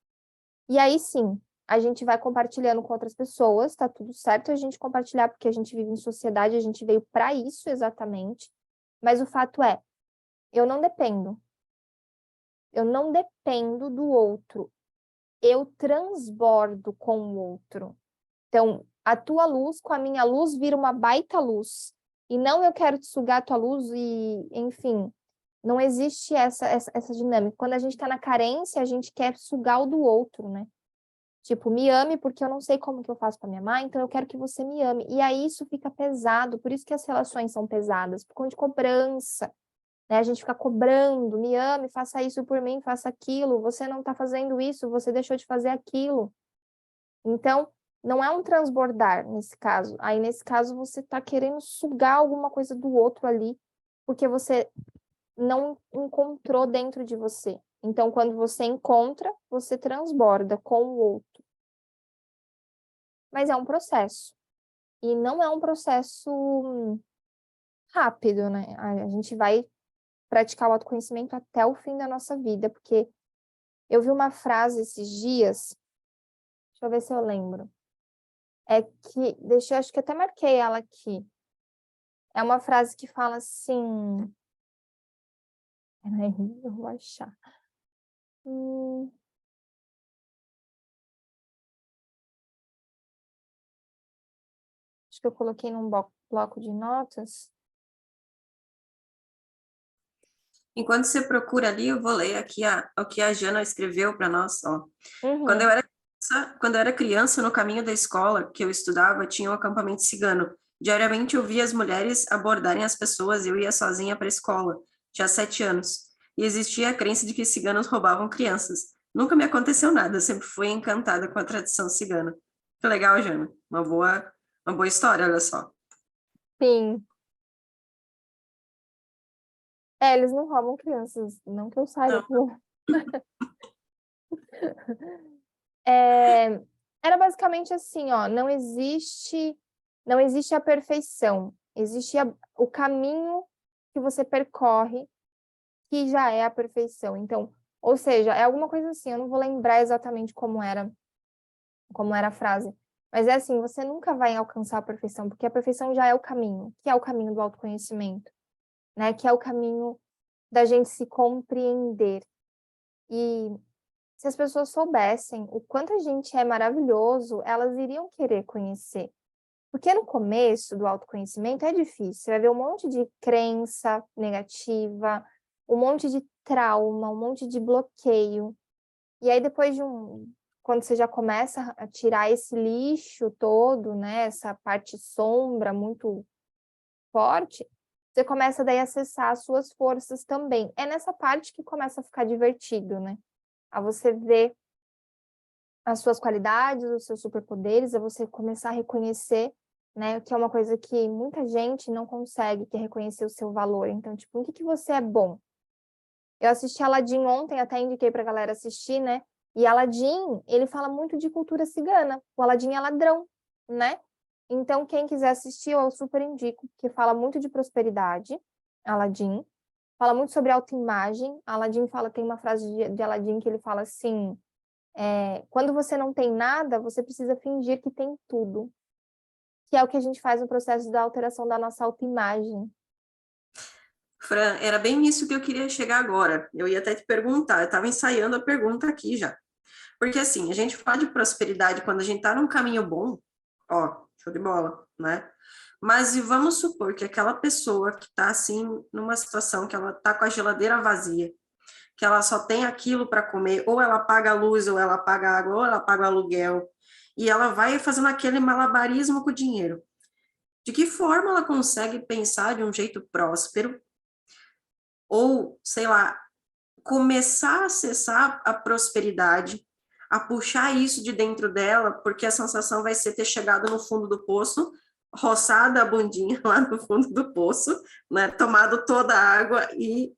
E aí, sim, a gente vai compartilhando com outras pessoas, tá tudo certo a gente compartilhar, porque a gente vive em sociedade, a gente veio para isso exatamente. Mas o fato é, eu não dependo. Eu não dependo do outro. Eu transbordo com o outro. Então, a tua luz com a minha luz vira uma baita luz. E não eu quero te sugar a tua luz e, enfim, não existe essa dinâmica. Quando a gente está na carência, a gente quer sugar o do outro, né? Tipo, me ame porque eu não sei como que eu faço para me amar, então eu quero que você me ame. E aí isso fica pesado, por isso que as relações são pesadas, por conta de cobrança, né? A gente fica cobrando, me ame, faça isso por mim, faça aquilo, você não tá fazendo isso, você deixou de fazer aquilo. Então, não é um transbordar nesse caso. Aí, nesse caso, você tá querendo sugar alguma coisa do outro ali, porque você não encontrou dentro de você. Então, quando você encontra, você transborda com o outro. Mas é um processo. E não é um processo rápido, né? A gente vai praticar o autoconhecimento até o fim da nossa vida, porque eu vi uma frase esses dias, deixa eu ver se eu lembro. É que, acho que até marquei ela aqui. É uma frase que fala assim. Peraí, eu vou achar. Acho que eu coloquei num bloco de notas. Enquanto você procura ali, eu vou ler aqui o que a Jana escreveu para nós. Ó. Uhum. Quando eu era criança, no caminho da escola que eu estudava, tinha um acampamento cigano. Diariamente eu via as mulheres abordarem as pessoas e eu ia sozinha para a escola. Tinha 7 anos. E existia a crença de que ciganos roubavam crianças. Nunca me aconteceu nada, eu sempre fui encantada com a tradição cigana. Que legal, Jana. Uma boa história, olha só. Sim. É, eles não roubam crianças, não que eu saiba. Era basicamente assim, ó, não existe a perfeição, existe o caminho que você percorre que já é a perfeição. Então, ou seja, é alguma coisa assim, eu não vou lembrar exatamente como era a frase, mas é assim, você nunca vai alcançar a perfeição, porque a perfeição já é o caminho, que é o caminho do autoconhecimento, né? Que é o caminho da gente se compreender. E se as pessoas soubessem o quanto a gente é maravilhoso, elas iriam querer conhecer. Porque no começo do autoconhecimento é difícil. Você vai ver um monte de crença negativa, um monte de trauma, um monte de bloqueio. E aí, depois quando você já começa a tirar esse lixo todo, né? Essa parte sombra muito forte, você começa daí a acessar as suas forças também. É nessa parte que começa a ficar divertido, né? A você ver as suas qualidades, os seus superpoderes, a você começar a reconhecer, né? Que é uma coisa que muita gente não consegue, que é reconhecer o seu valor. Então, tipo, em que você é bom? Eu assisti Aladdin ontem, até indiquei pra galera assistir, né? E Aladdin, ele fala muito de cultura cigana. O Aladdin é ladrão, né? Então, quem quiser assistir, eu super indico, que fala muito de prosperidade, Aladdin. Fala muito sobre autoimagem. Aladdin tem uma frase de Aladdin que ele fala assim, quando você não tem nada, você precisa fingir que tem tudo. Que é o que a gente faz no processo da alteração da nossa autoimagem. Fran, era bem isso que eu queria chegar agora. Eu ia até te perguntar, eu estava ensaiando a pergunta aqui já. Porque assim, a gente fala de prosperidade quando a gente está num caminho bom, ó, show de bola, né? Mas e vamos supor que aquela pessoa que está assim, numa situação que ela está com a geladeira vazia, que ela só tem aquilo para comer, ou ela paga a luz, ou ela paga a água, ou ela paga o aluguel, e ela vai fazendo aquele malabarismo com o dinheiro. De que forma ela consegue pensar de um jeito próspero, ou, sei lá, começar a acessar a prosperidade, a puxar isso de dentro dela, porque a sensação vai ser ter chegado no fundo do poço, roçado a bundinha lá no fundo do poço, né, tomado toda a água e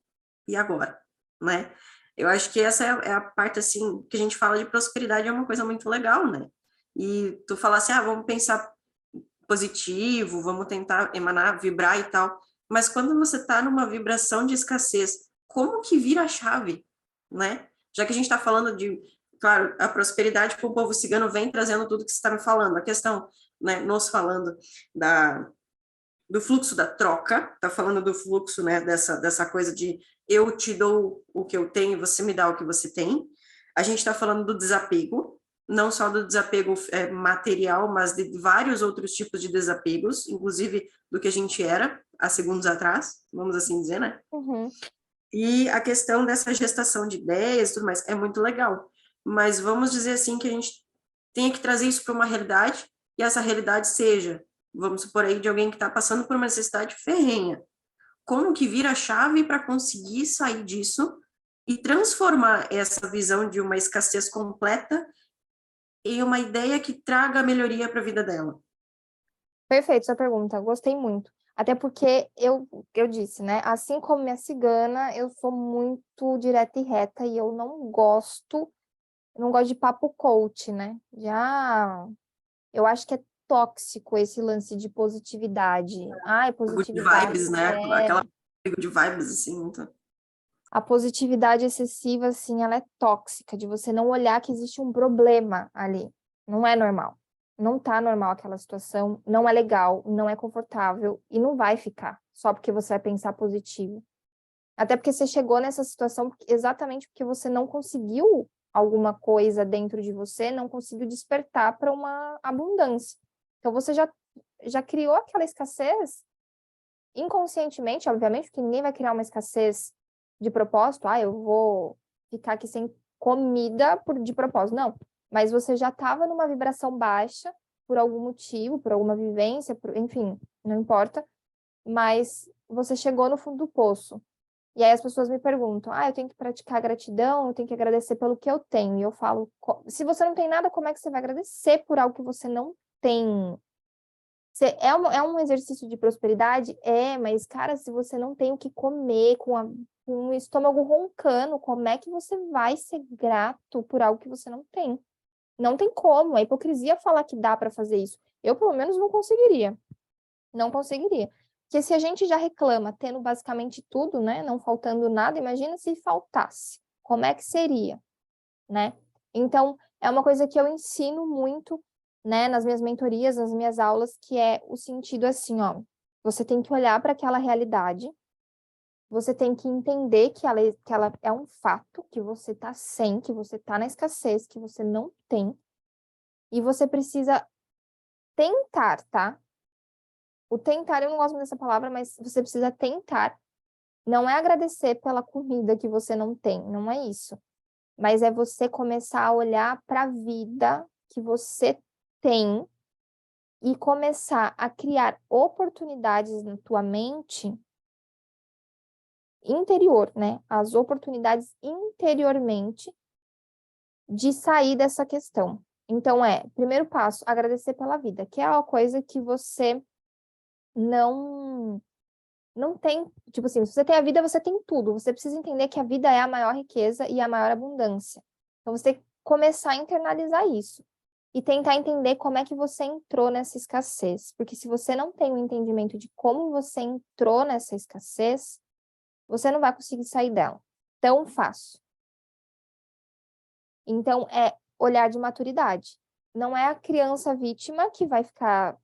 agora, né? Eu acho que essa é a parte, assim, que a gente fala de prosperidade, é uma coisa muito legal, né? E tu falar assim, vamos pensar positivo, vamos tentar emanar, vibrar e tal, mas quando você está numa vibração de escassez, como que vira a chave, né? Já que a gente está falando de, claro, a prosperidade para o povo cigano vem trazendo tudo que você está me falando, a questão, né, nos falando do fluxo da troca, tá falando do fluxo, né, dessa coisa de eu te dou o que eu tenho, você me dá o que você tem. A gente está falando do desapego, não só do desapego material, mas de vários outros tipos de desapegos, inclusive do que a gente era há segundos atrás, vamos assim dizer, né? Uhum. E a questão dessa gestação de ideias e tudo mais é muito legal, mas vamos dizer assim que a gente tenha que trazer isso para uma realidade, e essa realidade seja, vamos supor aí, de alguém que está passando por uma necessidade ferrenha. Como que vira a chave para conseguir sair disso e transformar essa visão de uma escassez completa em uma ideia que traga melhoria para a vida dela? Perfeito, sua pergunta, gostei muito. Até porque eu disse, né? Assim como minha cigana, eu sou muito direta e reta e eu não gosto de papo coach, né? Eu acho que é tóxico esse lance de positividade. Ai, Good positividade vibes, né? é... Aquela good vibes, assim. Então. A positividade excessiva, assim, ela é tóxica, de você não olhar que existe um problema ali. Não é normal. Não tá normal aquela situação, não é legal, não é confortável e não vai ficar, só porque você vai pensar positivo. Até porque você chegou nessa situação exatamente porque você não conseguiu alguma coisa dentro de você, não conseguiu despertar para uma abundância. Então você já criou aquela escassez inconscientemente, obviamente, porque ninguém vai criar uma escassez de propósito. Ah, eu vou ficar aqui sem comida de propósito. Não, mas você já estava numa vibração baixa por algum motivo, por alguma vivência, enfim, não importa. Mas você chegou no fundo do poço. E aí as pessoas me perguntam, eu tenho que praticar gratidão, eu tenho que agradecer pelo que eu tenho. E eu falo, se você não tem nada, como é que você vai agradecer por algo que você não tem? É um exercício de prosperidade? É, mas, cara, se você não tem o que comer, com o estômago roncando, como é que você vai ser grato por algo que você não tem? Não tem como, é hipocrisia falar que dá para fazer isso. Eu, pelo menos, não conseguiria. Não conseguiria. Porque se a gente já reclama tendo basicamente tudo, né, não faltando nada, imagina se faltasse. Como é que seria, né? Então, é uma coisa que eu ensino muito, né, nas minhas mentorias, nas minhas aulas, que é o sentido assim, ó, você tem que olhar para aquela realidade, você tem que entender que ela é um fato, que você tá sem, que você tá na escassez, que você não tem, e você precisa tentar, tá? O tentar, eu não gosto muito dessa palavra, mas você precisa tentar. Não é agradecer pela comida que você não tem, não é isso. Mas é você começar a olhar para a vida que você tem e começar a criar oportunidades na tua mente interior, né? As oportunidades interiormente de sair dessa questão. Então, primeiro passo, agradecer pela vida, que é uma coisa que você não tem, tipo assim, se você tem a vida, você tem tudo. Você precisa entender que a vida é a maior riqueza e a maior abundância. Então, você tem que começar a internalizar isso e tentar entender como é que você entrou nessa escassez. Porque se você não tem um entendimento de como você entrou nessa escassez, você não vai conseguir sair dela tão fácil. Então, é olhar de maturidade. Não é a criança vítima que vai ficar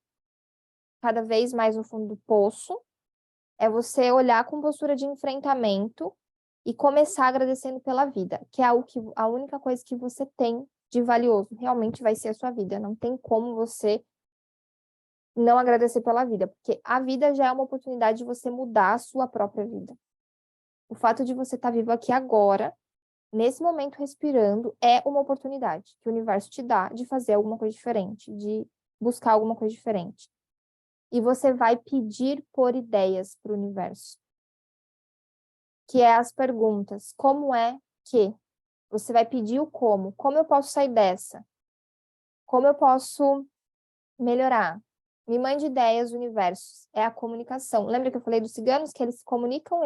cada vez mais no fundo do poço. É você olhar com postura de enfrentamento e começar agradecendo pela vida, que é a única coisa que você tem de valioso, realmente vai ser a sua vida. Não tem como você não agradecer pela vida, porque a vida já é uma oportunidade de você mudar a sua própria vida. O fato de você estar vivo aqui agora, nesse momento respirando, é uma oportunidade que o universo te dá de fazer alguma coisa diferente, de buscar alguma coisa diferente. E você vai pedir por ideias para o universo. Que é as perguntas. Como é que? Você vai pedir o como. Como eu posso sair dessa? Como eu posso melhorar? Me mande ideias, universo. É a comunicação. Lembra que eu falei dos ciganos? Que eles se comunicam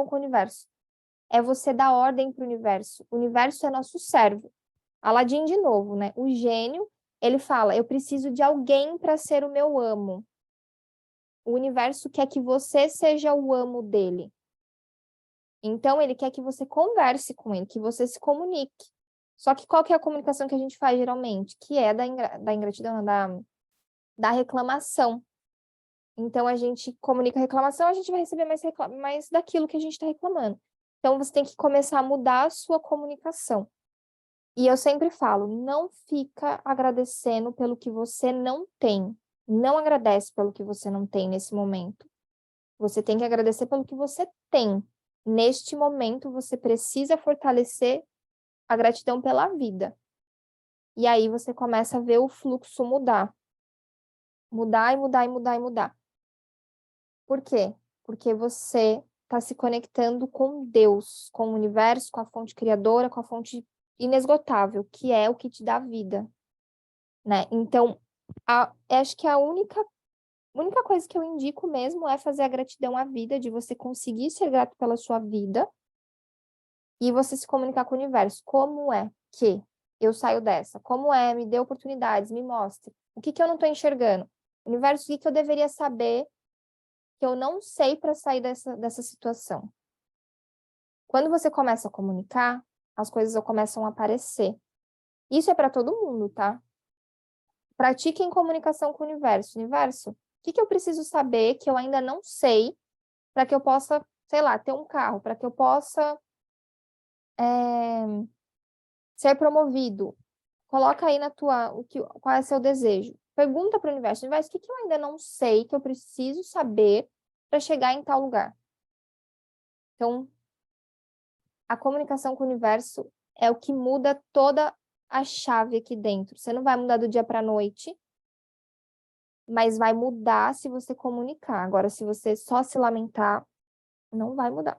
com o universo. É você dar ordem para o universo. O universo é nosso servo. Aladim de novo, né? O gênio, ele fala, eu preciso de alguém para ser o meu amo. O universo quer que você seja o amo dele. Então, ele quer que você converse com ele, que você se comunique. Só que qual que é a comunicação que a gente faz geralmente? Que é da ingratidão, da reclamação. Então, a gente comunica a reclamação, a gente vai receber mais daquilo que a gente está reclamando. Então, você tem que começar a mudar a sua comunicação. E eu sempre falo, não fica agradecendo pelo que você não tem. Não agradece pelo que você não tem nesse momento. Você tem que agradecer pelo que você tem. Neste momento, você precisa fortalecer a gratidão pela vida. E aí você começa a ver o fluxo mudar. Mudar e mudar e mudar e mudar. Por quê? Porque você está se conectando com Deus, com o universo, com a fonte criadora, com a fonte inesgotável, que é o que te dá vida, né? Então, acho que a única coisa que eu indico mesmo é fazer a gratidão à vida, de você conseguir ser grato pela sua vida e você se comunicar com o universo. Como é que eu saio dessa? Como é? Me dê oportunidades, me mostre. O que eu não estou enxergando? Universo, o que eu deveria saber que eu não sei para sair dessa situação? Quando você começa a comunicar, as coisas começam a aparecer. Isso é para todo mundo, tá? Pratiquem comunicação com o universo. Universo, o que eu preciso saber que eu ainda não sei para que eu possa, sei lá, ter um carro, para que eu possa ser promovido? Coloca aí qual é seu desejo. Pergunta para o universo, universo, o que eu ainda não sei que eu preciso saber para chegar em tal lugar? Então, a comunicação com o universo é o que muda toda a chave aqui dentro. Você não vai mudar do dia para a noite, mas vai mudar se você comunicar. Agora, se você só se lamentar, não vai mudar.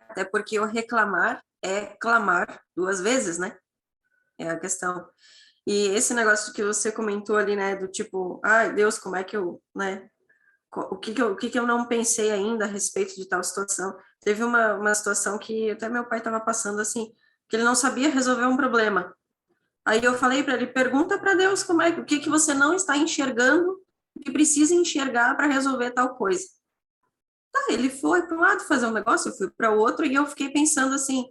Até porque o reclamar é clamar 2 vezes, né? É a questão. E esse negócio que você comentou ali, né, do tipo, ai, Deus, como é que eu, né, o que eu não pensei ainda a respeito de tal situação. Teve uma situação que até meu pai estava passando assim, que ele não sabia resolver um problema. Aí eu falei para ele, pergunta para Deus o que você não está enxergando, que precisa enxergar para resolver tal coisa. Tá, ele foi para um lado fazer um negócio, eu fui para o outro, e eu fiquei pensando assim,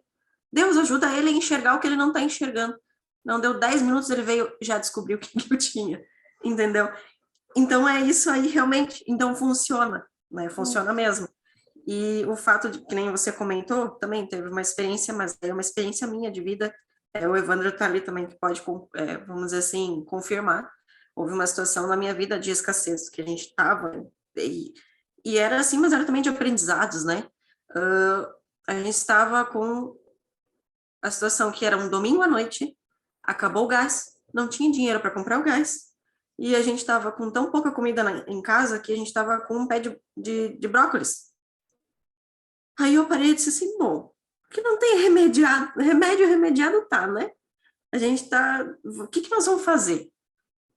Deus ajuda ele a enxergar o que ele não está enxergando. Não deu 10 minutos, ele veio, já descobriu o que eu tinha, entendeu? Então é isso aí realmente, então funciona, né? Funciona mesmo. E o fato de que nem você comentou, também teve uma experiência, mas é uma experiência minha de vida. O Evandro está ali também que pode, vamos dizer assim, confirmar. Houve uma situação na minha vida de escassez que a gente estava e era assim, mas era também de aprendizados, né? A gente estava com a situação que era um domingo à noite, acabou o gás, não tinha dinheiro para comprar o gás, e a gente estava com tão pouca comida em casa que a gente estava com um pé de brócolis. Aí eu parei e disse assim, bom, que não tem remediado tá, né? A gente tá, o que nós vamos fazer?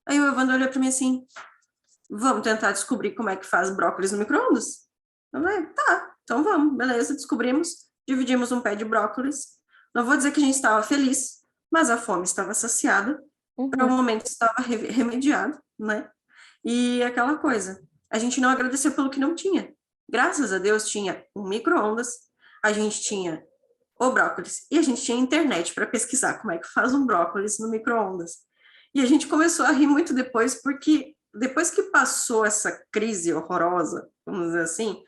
Aí o Evandro olhou para mim assim, vamos tentar descobrir como é que faz brócolis no micro-ondas? Eu falei, tá, então vamos, beleza, descobrimos, dividimos um pé de brócolis. Não vou dizer que a gente estava feliz, mas a fome estava saciada, para o momento estava remediado, né? E aquela coisa, a gente não agradeceu pelo que não tinha. Graças a Deus tinha um micro-ondas, a gente tinha o brócolis e a gente tinha internet para pesquisar como é que faz um brócolis no micro-ondas. E a gente começou a rir muito depois, porque depois que passou essa crise horrorosa, vamos dizer assim,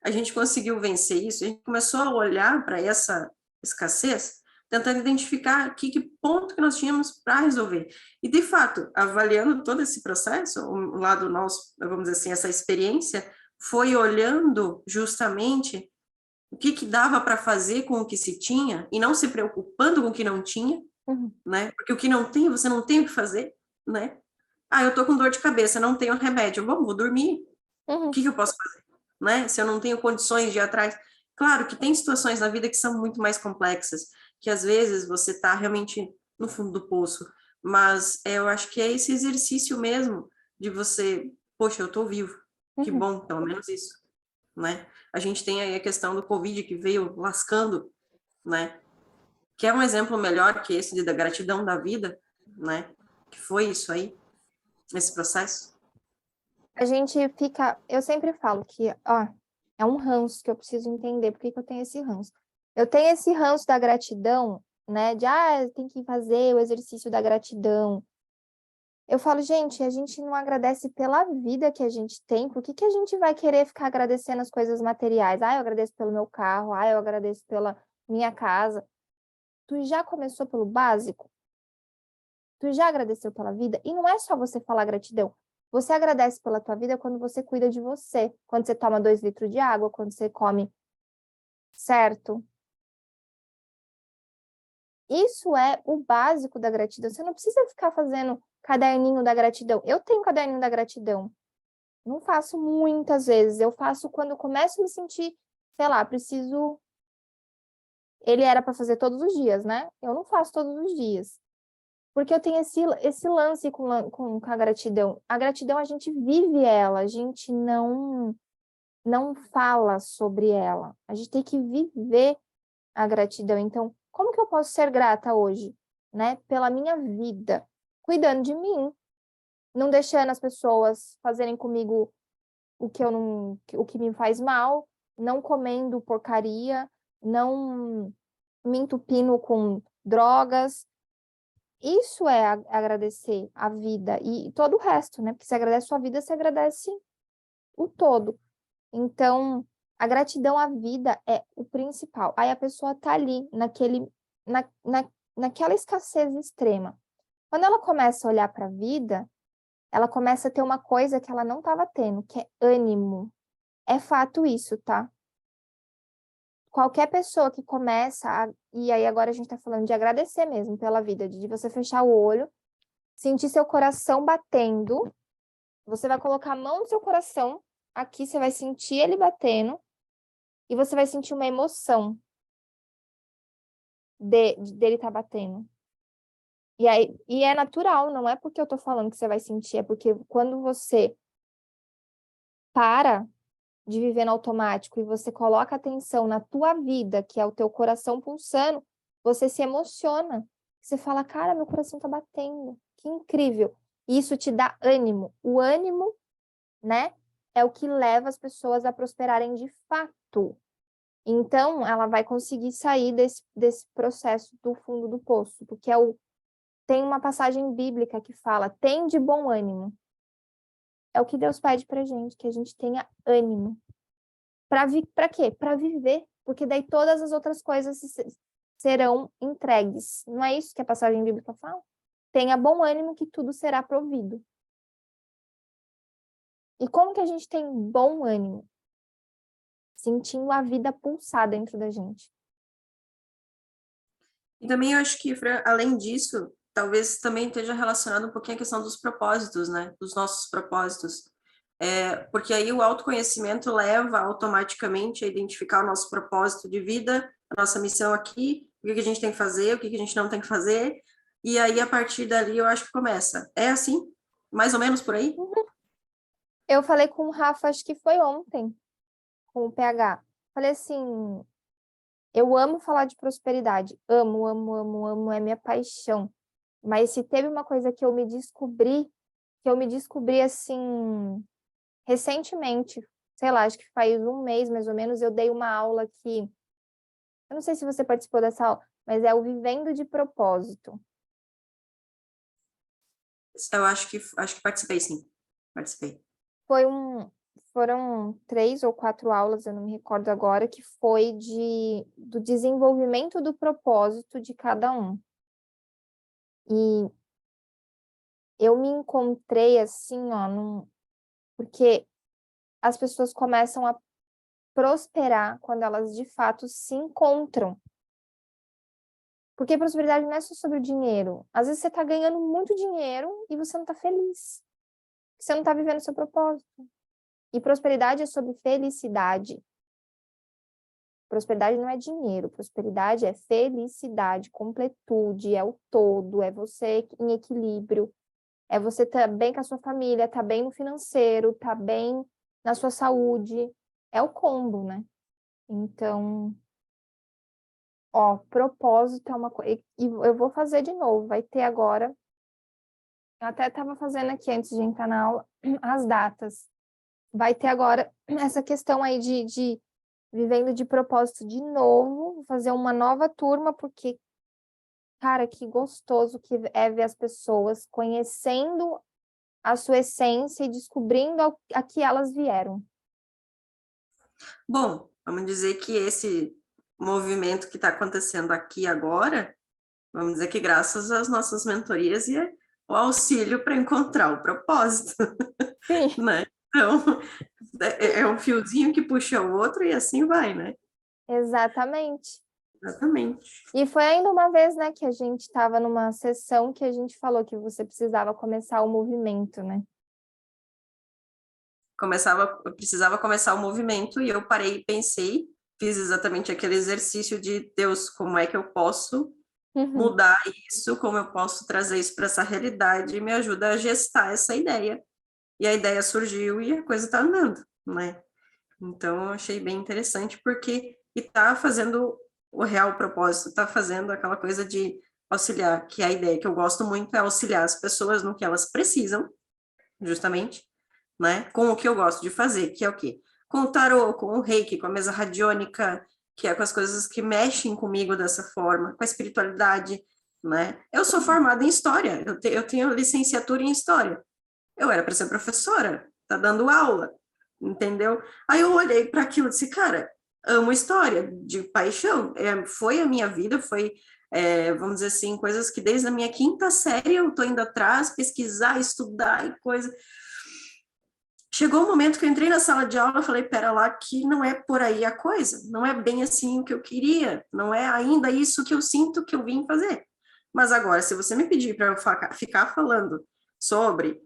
a gente conseguiu vencer isso, a gente começou a olhar para essa escassez, tentando identificar que ponto que nós tínhamos para resolver. E, de fato, avaliando todo esse processo, o lado nosso, vamos dizer assim, essa experiência, foi olhando justamente o que dava para fazer com o que se tinha e não se preocupando com o que não tinha, né? Porque o que não tem, você não tem o que fazer, né? Ah, eu tô com dor de cabeça, não tenho remédio. Bom, vou dormir. O que eu posso fazer, né? Se eu não tenho condições de ir atrás. Claro que tem situações na vida que são muito mais complexas, que às vezes você está realmente no fundo do poço, mas eu acho que é esse exercício mesmo de você, poxa, eu tô vivo, que bom, pelo menos isso, né? A gente tem aí a questão do Covid que veio lascando, né? Que é um exemplo melhor que esse da gratidão da vida, né? Que foi isso aí, esse processo. A gente fica. Eu sempre falo que, ó, é um ranço que eu preciso entender por que eu tenho esse ranço. Eu tenho esse ranço da gratidão, né? De, tem que fazer o exercício da gratidão. Eu falo, gente, a gente não agradece pela vida que a gente tem, por que a gente vai querer ficar agradecendo as coisas materiais? Eu agradeço pelo meu carro, eu agradeço pela minha casa. Tu já começou pelo básico? Tu já agradeceu pela vida? E não é só você falar gratidão. Você agradece pela tua vida quando você cuida de você, quando você toma 2 litros de água, quando você come certo, Isso é o básico da gratidão. Você não precisa ficar fazendo caderninho da gratidão. Eu tenho caderninho da gratidão. Não faço muitas vezes. Eu faço quando eu começo a me sentir, sei lá, preciso. Ele era para fazer todos os dias, né? Eu não faço todos os dias. Porque eu tenho esse lance com a gratidão. A gratidão, a gente vive ela, a gente não fala sobre ela. A gente tem que viver a gratidão. Então, como que eu posso ser grata hoje? Né? Pela minha vida, cuidando de mim, não deixando as pessoas fazerem comigo o que me faz mal, não comendo porcaria, não me entupindo com drogas. Isso é agradecer a vida e todo o resto, né? Porque se agradece a sua vida, você agradece o todo. Então, a gratidão à vida é o principal. Aí a pessoa tá ali, naquela escassez extrema. Quando ela começa a olhar para a vida, ela começa a ter uma coisa que ela não estava tendo, que é ânimo. É fato isso, tá? Qualquer pessoa que começa, e aí agora a gente está falando de agradecer mesmo pela vida, de você fechar o olho, sentir seu coração batendo, você vai colocar a mão no seu coração, aqui você vai sentir ele batendo, e você vai sentir uma emoção dele estar batendo. E é natural, não é porque eu tô falando que você vai sentir, é porque quando você para de viver no automático e você coloca atenção na tua vida, que é o teu coração pulsando, você se emociona. Você fala, cara, meu coração tá batendo. Que incrível. E isso te dá ânimo. O ânimo, né, é o que leva as pessoas a prosperarem de fato. Então, ela vai conseguir sair desse processo do fundo do poço, porque tem uma passagem bíblica que fala, tem de bom ânimo. É o que Deus pede pra gente, que a gente tenha ânimo. Pra quê? Pra viver. Porque daí todas as outras coisas serão entregues. Não é isso que a passagem bíblica fala? Tenha bom ânimo que tudo será provido. E como que a gente tem bom ânimo? Sentindo a vida pulsar dentro da gente. E também eu acho que, Fran, além disso, talvez também esteja relacionado um pouquinho a questão dos propósitos, né? Dos nossos propósitos. Porque aí o autoconhecimento leva automaticamente a identificar o nosso propósito de vida, a nossa missão aqui, o que a gente tem que fazer, o que a gente não tem que fazer, e aí a partir dali eu acho que começa. É assim? Mais ou menos por aí? Eu falei com o Rafa, acho que foi ontem, com o PH. Falei assim, eu amo falar de prosperidade. Amo, amo, amo, amo, é minha paixão. Mas se teve uma coisa que eu me descobri assim, recentemente, sei lá, acho que faz um mês mais ou menos, eu dei uma aula que, eu não sei se você participou dessa aula, mas é o Vivendo de Propósito. Eu acho que participei, sim. Participei. Foram 3 ou 4 aulas, eu não me recordo agora, que foi do desenvolvimento do propósito de cada um. E eu me encontrei assim, ó, porque as pessoas começam a prosperar quando elas de fato se encontram. Porque prosperidade não é só sobre o dinheiro. Às vezes você está ganhando muito dinheiro e você não está feliz. Você não está vivendo o seu propósito. E prosperidade é sobre felicidade. Prosperidade não é dinheiro. Prosperidade é felicidade, completude, é o todo, é você em equilíbrio. É você estar bem com a sua família, estar bem no financeiro, estar bem na sua saúde. É o combo, né? Então, ó, propósito é uma coisa. E eu vou fazer de novo, vai ter agora. Eu até estava fazendo aqui antes de entrar na aula as datas. Vai ter agora essa questão aí de vivendo de propósito de novo, vou fazer uma nova turma, porque, cara, que gostoso que é ver as pessoas conhecendo a sua essência e descobrindo a que elas vieram. Bom, vamos dizer que esse movimento que está acontecendo aqui agora, vamos dizer que graças às nossas mentorias e o auxílio para encontrar o propósito, Sim. né? Então, é um fiozinho que puxa o outro e assim vai, né? Exatamente. Exatamente. E foi ainda uma vez, né, que a gente estava numa sessão que a gente falou que você precisava começar o movimento, né? Eu precisava começar o movimento e eu parei e pensei, fiz exatamente aquele exercício de Deus, como é que eu posso mudar isso, como eu posso trazer isso para essa realidade, e me ajuda a gestar essa ideia. E a ideia surgiu e a coisa está andando, né? Então, eu achei bem interessante, porque está fazendo o real propósito, está fazendo aquela coisa de auxiliar, que a ideia que eu gosto muito é auxiliar as pessoas no que elas precisam, justamente, né? Com o que eu gosto de fazer, que é o quê? Com o tarô, com o reiki, com a mesa radiônica, que é com as coisas que mexem comigo dessa forma, com a espiritualidade, né? Eu sou formada em história, eu tenho licenciatura em história. Eu era para ser professora, tá dando aula, entendeu? Aí eu olhei para aquilo e disse, cara, amo história, de paixão. Foi a minha vida, vamos dizer assim, coisas que desde a minha quinta série eu tô indo atrás, pesquisar, estudar e coisa. Chegou o momento que eu entrei na sala de aula e falei, pera lá, que não é por aí a coisa, não é bem assim o que eu queria, não é ainda isso que eu sinto que eu vim fazer. Mas agora, se você me pedir para eu ficar falando sobre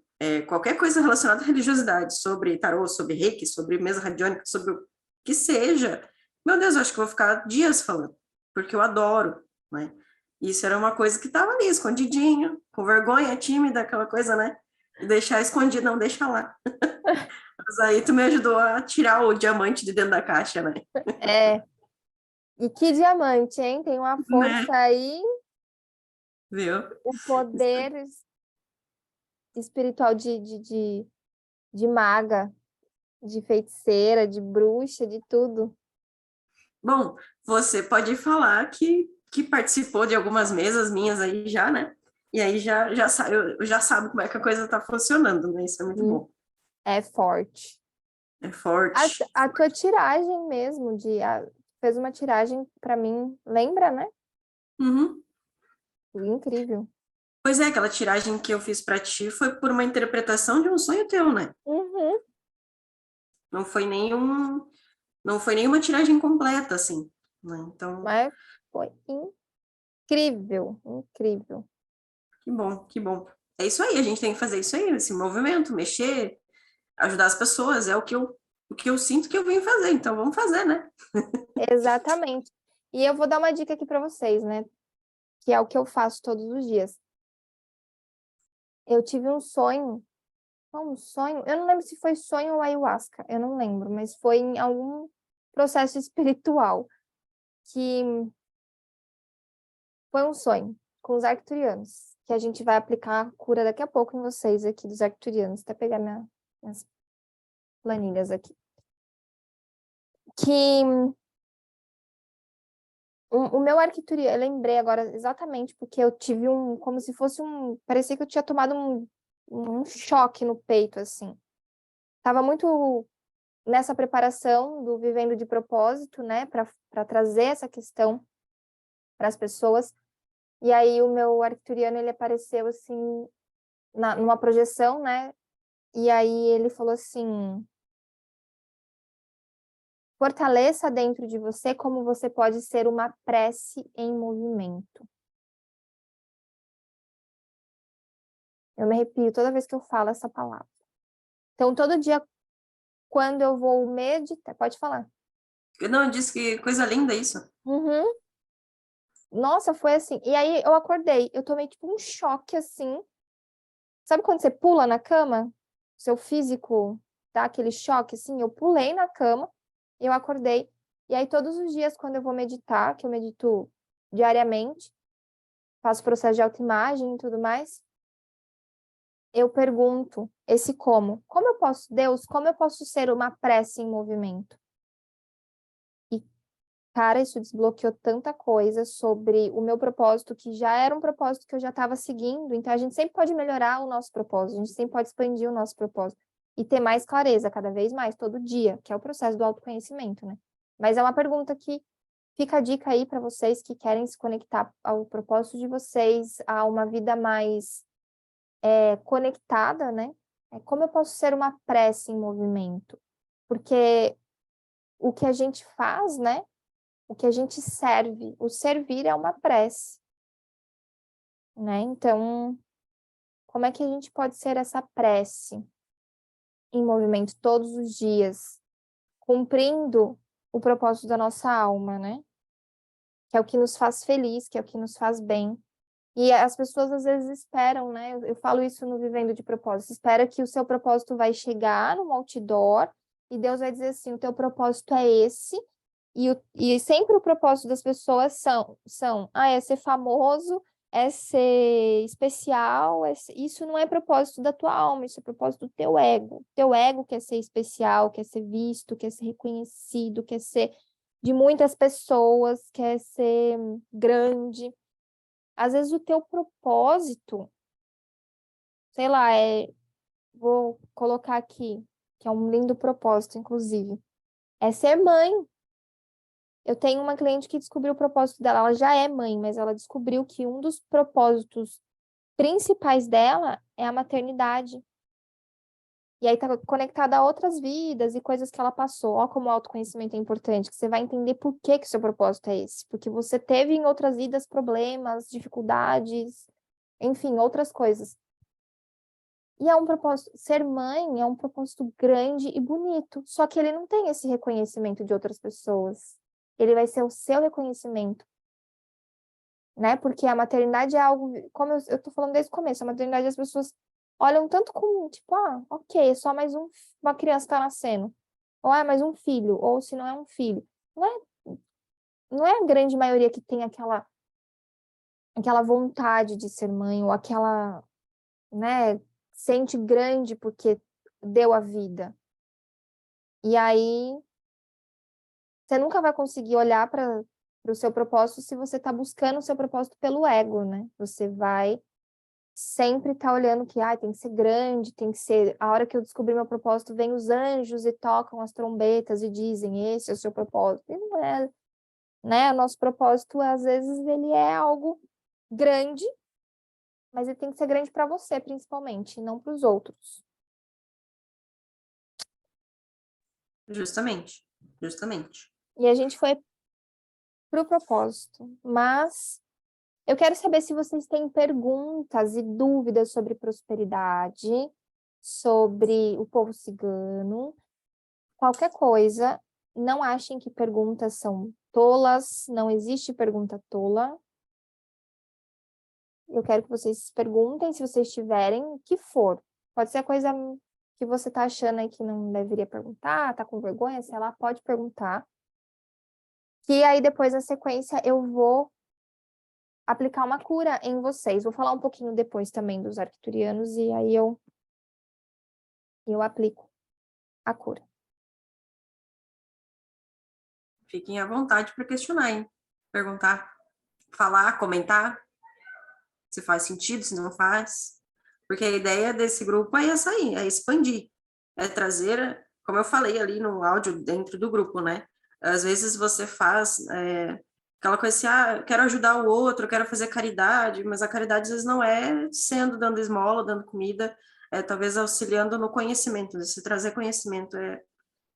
qualquer coisa relacionada à religiosidade, sobre tarô, sobre reiki, sobre mesa radiônica, sobre o que seja, meu Deus, eu acho que eu vou ficar dias falando, porque eu adoro, né? Isso era uma coisa que estava ali, escondidinho, com vergonha, tímida, aquela coisa, né? Deixar escondido, não deixa lá. Mas aí tu me ajudou a tirar o diamante de dentro da caixa, né? É. E que diamante, hein? Tem uma força Né? aí, Viu? o poder espiritual de maga, de feiticeira, de bruxa, de tudo. Bom, você pode falar que participou de algumas mesas minhas aí já, né? E aí já sabe como é que a coisa tá funcionando, né? Isso é muito bom. É forte. É forte. A tua tiragem mesmo, fez uma tiragem para mim, lembra, né? Uhum. Incrível. Pois é, aquela tiragem que eu fiz para ti foi por uma interpretação de um sonho teu, né? Uhum. Não foi não foi nenhuma tiragem completa, assim, né? Então, Mas foi incrível, incrível. que bom, que bom. É isso aí, a gente tem que fazer isso aí, esse movimento, mexer, ajudar as pessoas, é o que eu sinto que eu vim fazer, então vamos fazer, né? Exatamente. E eu vou dar uma dica aqui para vocês, né? Que é o que eu faço todos os dias. Eu tive um sonho. Um sonho? Eu não lembro se foi sonho ou ayahuasca, eu não lembro, mas foi em algum processo espiritual que foi um sonho com os arcturianos, que a gente vai aplicar a cura daqui a pouco em vocês aqui dos arcturianos, até pegar minhas planilhas aqui. Que o meu arcturiano, eu lembrei agora exatamente porque eu tive como se fosse parecia que eu tinha tomado um choque no peito, assim. Tava muito nessa preparação do Vivendo de Propósito, né, para trazer essa questão para as pessoas. E aí o meu arcturiano, ele apareceu assim numa projeção, né? E aí ele falou assim: fortaleça dentro de você como você pode ser uma prece em movimento. Eu me arrepio toda vez que eu falo essa palavra. Então, todo dia, quando eu vou meditar, pode falar. Não, eu disse que coisa linda isso. Uhum. Nossa, foi assim. E aí eu acordei, eu tomei tipo um choque assim. Sabe quando você pula na cama? Seu físico dá aquele choque assim? Eu pulei na cama, eu acordei. E aí todos os dias, quando eu vou meditar, que eu medito diariamente, faço processo de autoimagem e tudo mais, eu pergunto esse como. Como eu posso, Deus, como eu posso ser uma prece em movimento? E, cara, isso desbloqueou tanta coisa sobre o meu propósito, que já era um propósito que eu já estava seguindo. Então, a gente sempre pode melhorar o nosso propósito, a gente sempre pode expandir o nosso propósito e ter mais clareza cada vez mais, todo dia, que é o processo do autoconhecimento, né? Mas é uma pergunta que fica a dica aí para vocês que querem se conectar ao propósito de vocês, a uma vida mais conectada, né? Como eu posso ser uma prece em movimento? Porque o que a gente faz, né? o que a gente serve. O servir é uma prece, né? Então, como é que a gente pode ser essa prece em movimento todos os dias, cumprindo o propósito da nossa alma, né? Que é o que nos faz feliz, que é o que nos faz bem. E as pessoas às vezes esperam, né? Eu falo isso no Vivendo de Propósito. Espera que o seu propósito vai chegar no outdoor e Deus vai dizer assim, o teu propósito é esse. E sempre o propósito das pessoas é ser famoso, é ser especial. Isso não é propósito da tua alma, isso é propósito do teu ego. Teu ego quer ser especial, quer ser visto, quer ser reconhecido, quer ser de muitas pessoas, quer ser grande. Às vezes o teu propósito, sei lá, vou colocar aqui, que é um lindo propósito, inclusive, é ser mãe. Eu tenho uma cliente que descobriu o propósito dela, ela já é mãe, mas ela descobriu que um dos propósitos principais dela é a maternidade. E aí tá conectada a outras vidas e coisas que ela passou. Ó, como o autoconhecimento é importante, que você vai entender por que que o seu propósito é esse. Porque você teve em outras vidas problemas, dificuldades, enfim, outras coisas. E é um propósito, ser mãe é um propósito grande e bonito, só que ele não tem esse reconhecimento de outras pessoas. Ele vai ser o seu reconhecimento, né? Porque a maternidade é algo, como eu tô falando desde o começo, a maternidade as pessoas olham tanto como, tipo, ok, é só mais uma criança tá nascendo. Ou é mais um filho, ou se não é um filho. Não é a grande maioria que tem aquela vontade de ser mãe, ou aquela, né, sente grande porque deu a vida. E aí, você nunca vai conseguir olhar para o seu propósito se você está buscando o seu propósito pelo ego, né? Você vai sempre estar olhando que tem que ser grande, tem que ser. A hora que eu descobrir meu propósito, vem os anjos e tocam as trombetas e dizem: esse é o seu propósito. E não é, né? O nosso propósito, às vezes, ele é algo grande, mas ele tem que ser grande para você, principalmente, e não para os outros. Justamente. E a gente foi para o propósito, mas eu quero saber se vocês têm perguntas e dúvidas sobre prosperidade, sobre o povo cigano, qualquer coisa. Não achem que perguntas são tolas, não existe pergunta tola. Eu quero que vocês perguntem, se vocês tiverem, o que for. Pode ser coisa que você tá achando aí que não deveria perguntar, tá com vergonha, sei lá, pode perguntar. Que aí depois, na sequência, eu vou aplicar uma cura em vocês. Vou falar um pouquinho depois também dos arcturianos e aí eu aplico a cura. Fiquem à vontade para questionar, hein? Perguntar, falar, comentar, se faz sentido, se não faz. Porque a ideia desse grupo é essa aí, é expandir, é trazer, como eu falei ali no áudio dentro do grupo, né? Às vezes você faz aquela coisa assim, quero ajudar o outro, quero fazer caridade, mas a caridade às vezes não é dando esmola, dando comida, é talvez auxiliando no conhecimento, se trazer conhecimento.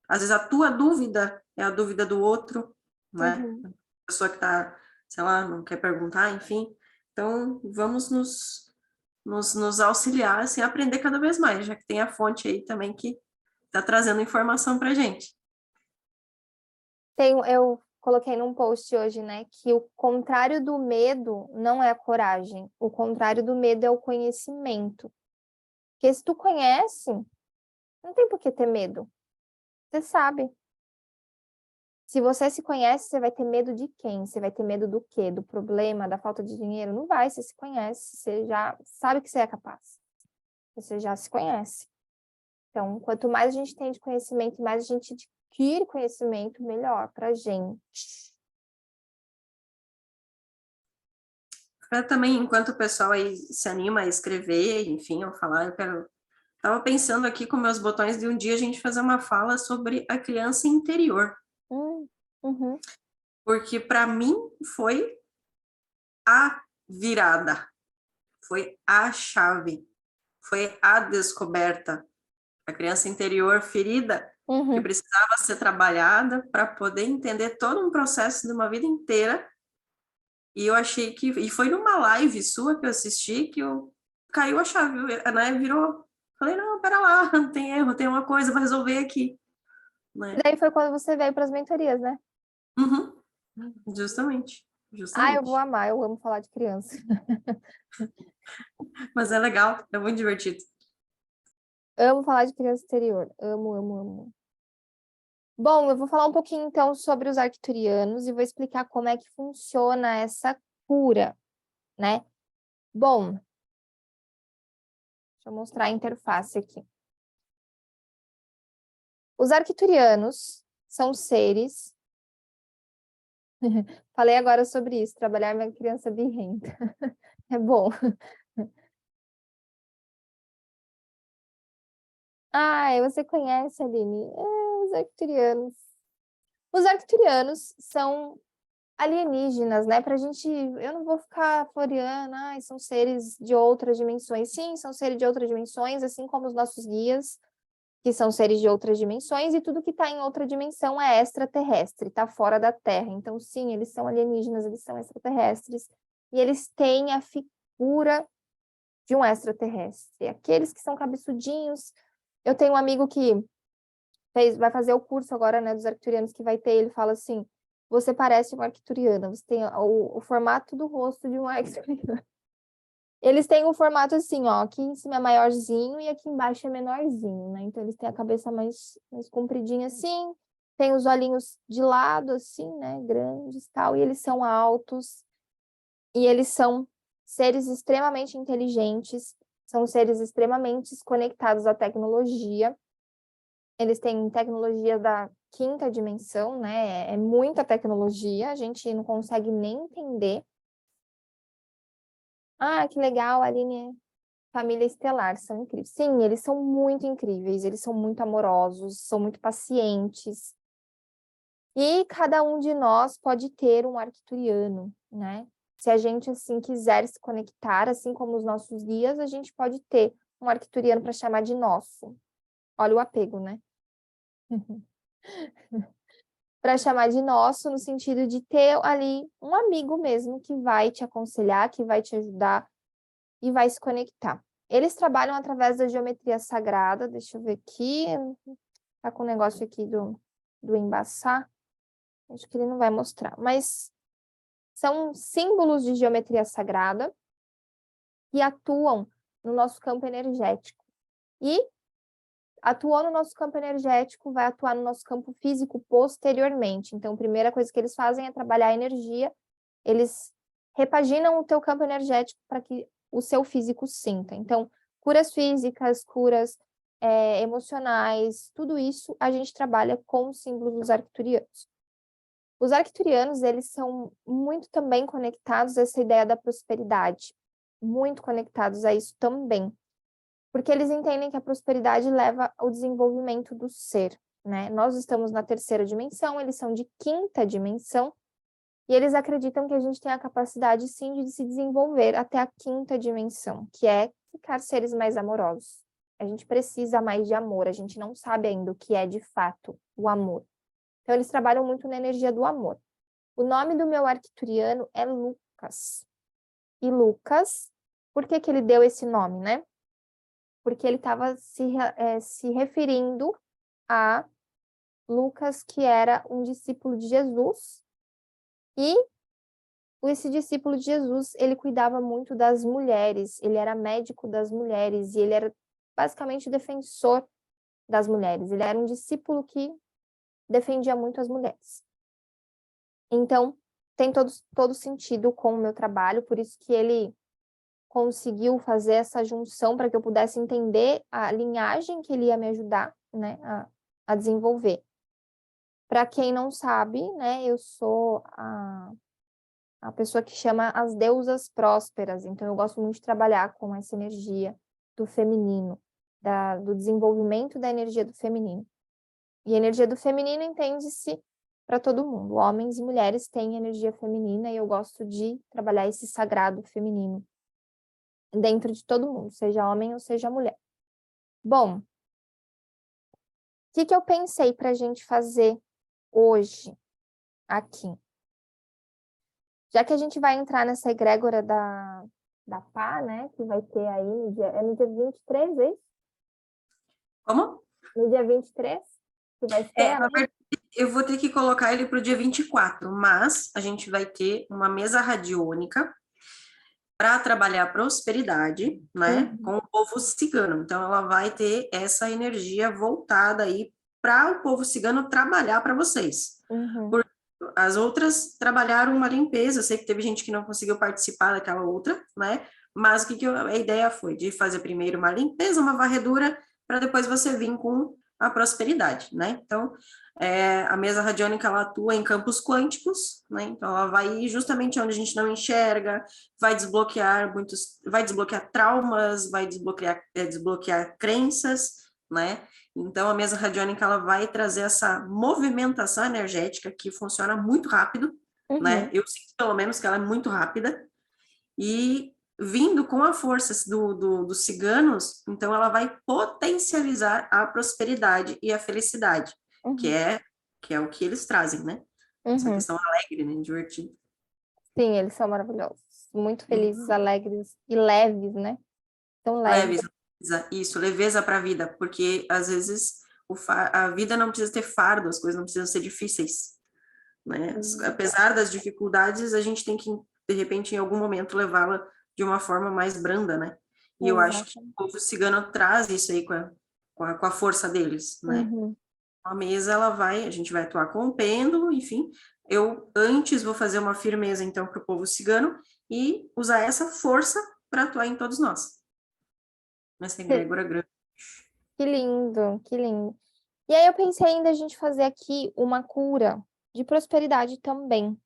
Às vezes a tua dúvida é a dúvida do outro, né? Uhum. A pessoa que está, sei lá, não quer perguntar, enfim. Então, vamos nos auxiliar, assim, a aprender cada vez mais, já que tem a fonte aí também que está trazendo informação para a gente. Eu coloquei num post hoje, né, que o contrário do medo não é a coragem, o contrário do medo é o conhecimento. Porque se tu conhece, não tem por que ter medo. Você sabe. Se você se conhece, você vai ter medo de quem? Você vai ter medo do quê? Do problema, da falta de dinheiro? Não vai, você se conhece, você já sabe que você é capaz. Você já se conhece. Então, quanto mais a gente tem de conhecimento, mais a gente adquire conhecimento, melhor pra gente. Também, enquanto o pessoal aí se anima a escrever, enfim, ou falar, Estava pensando aqui com meus botões de um dia a gente fazer uma fala sobre a criança interior. Uhum. Porque para mim foi a virada, foi a chave, foi a descoberta. A criança interior ferida Uhum. que precisava ser trabalhada para poder entender todo um processo de uma vida inteira. E eu achei que... E foi numa live sua que eu assisti que caiu a chave, né? Virou... Falei, não, pera lá, não tem erro, tem uma coisa para resolver aqui, né? Daí foi quando você veio para as mentorias, né? Uhum, justamente, Ah, eu vou justamente. amar, eu amo falar de criança. Mas é legal, é muito divertido. Amo falar de criança exterior. Amo, amo, amo. Bom, eu vou falar um pouquinho então sobre os arcturianos e vou explicar como é que funciona essa cura, né? Bom, deixa eu mostrar a interface aqui. Os arcturianos são seres. Falei agora sobre isso, trabalhar minha criança birrenta. É bom. Ah, você conhece, Aline? Os arcturianos. Os arcturianos são alienígenas, né? Pra gente, eu não vou ficar floreando, são seres de outras dimensões. Sim, são seres de outras dimensões, assim como os nossos guias, que são seres de outras dimensões, e tudo que está em outra dimensão é extraterrestre, está fora da Terra. Então, sim, eles são alienígenas, eles são extraterrestres, e eles têm a figura de um extraterrestre. Aqueles que são cabeçudinhos. Eu tenho um amigo que vai fazer o curso agora, né, dos arcturianos que vai ter, ele fala assim, você parece uma arcturiana, você tem o formato do rosto de um arcturiano. Eles têm um formato assim, ó, aqui em cima é maiorzinho e aqui embaixo é menorzinho, né? Então eles têm a cabeça mais compridinha assim, tem os olhinhos de lado assim, né, grandes, tal, e eles são altos, e eles são seres extremamente inteligentes, são seres extremamente conectados à tecnologia. Eles têm tecnologia da quinta dimensão, né? É muita tecnologia, a gente não consegue nem entender. Ah, que legal, Aline, família estelar, são incríveis. Sim, eles são muito incríveis, eles são muito amorosos, são muito pacientes. E cada um de nós pode ter um arcturiano, né? Se a gente, assim, quiser se conectar, assim como os nossos guias, a gente pode ter um arcturiano para chamar de nosso. Olha o apego, né? Para chamar de nosso, no sentido de ter ali um amigo mesmo que vai te aconselhar, que vai te ajudar e vai se conectar. Eles trabalham através da geometria sagrada. Deixa eu ver aqui. Tá com o negócio aqui do embaçar. Acho que ele não vai mostrar. Mas são símbolos de geometria sagrada que atuam no nosso campo energético. E atuou no nosso campo energético, vai atuar no nosso campo físico posteriormente. Então, a primeira coisa que eles fazem é trabalhar a energia. Eles repaginam o teu campo energético para que o seu físico sinta. Então, curas físicas, curas emocionais, tudo isso a gente trabalha com os símbolos dos arcturianos. Os arcturianos, eles são muito também conectados a essa ideia da prosperidade, muito conectados a isso também, porque eles entendem que a prosperidade leva ao desenvolvimento do ser, né? Nós estamos na terceira dimensão, eles são de quinta dimensão, e eles acreditam que a gente tem a capacidade, sim, de se desenvolver até a quinta dimensão, que é ficar seres mais amorosos. A gente precisa mais de amor, a gente não sabe ainda o que é, de fato, o amor. Então, eles trabalham muito na energia do amor. O nome do meu arcturiano é Lucas. E Lucas, por que que ele deu esse nome, né? Porque ele estava se referindo a Lucas, que era um discípulo de Jesus, e esse discípulo de Jesus, ele cuidava muito das mulheres, ele era médico das mulheres, e ele era basicamente defensor das mulheres, ele era um discípulo que defendia muito as mulheres. Então, tem todo sentido com o meu trabalho, por isso que ele conseguiu fazer essa junção para que eu pudesse entender a linhagem que ele ia me ajudar, né, a desenvolver. Para quem não sabe, né, eu sou a pessoa que chama as deusas prósperas, então eu gosto muito de trabalhar com essa energia do feminino, do desenvolvimento da energia do feminino. E a energia do feminino entende-se para todo mundo, homens e mulheres têm energia feminina e eu gosto de trabalhar esse sagrado feminino dentro de todo mundo, seja homem ou seja mulher. Bom, que eu pensei para a gente fazer hoje aqui? Já que a gente vai entrar nessa egrégora da pá, né? Que vai ter aí no dia 23, é isso? Como? No dia 23, que vai ser Na verdade, eu vou ter que colocar ele para o dia 24, mas a gente vai ter uma mesa radiônica para trabalhar a prosperidade, né, com o povo cigano. Então, ela vai ter essa energia voltada aí para o povo cigano trabalhar para vocês. Porque as outras trabalharam uma limpeza, eu sei que teve gente que não conseguiu participar daquela outra, né, mas a ideia foi de fazer primeiro uma limpeza, uma varredura, para depois você vir com a prosperidade, né? Então, a mesa radiônica, ela atua em campos quânticos, né? Então, ela vai ir justamente onde a gente não enxerga, vai desbloquear traumas, vai desbloquear crenças, né? Então, a mesa radiônica, ela vai trazer essa movimentação energética que funciona muito rápido, né? Eu sinto, pelo menos, que ela é muito rápida, e vindo com a força dos ciganos, então ela vai potencializar a prosperidade e a felicidade, que é o que eles trazem, né? Essa questão alegre, né? Divertida. Sim, eles são maravilhosos. Muito felizes, alegres e leves, né? Tão leves. Isso, leveza para a vida, porque às vezes a vida não precisa ter fardo, as coisas não precisam ser difíceis, né? Apesar das dificuldades, a gente tem que, de repente, em algum momento, levá-la de uma forma mais branda, né? E eu acho que o povo cigano traz isso aí com a força deles, né? A mesa, a gente vai atuar com o pêndulo, enfim. Eu antes vou fazer uma firmeza, então, para o povo cigano e usar essa força para atuar em todos nós. Nessa egrégora grande. Que lindo, que lindo. E aí eu pensei ainda a gente fazer aqui uma cura de prosperidade também.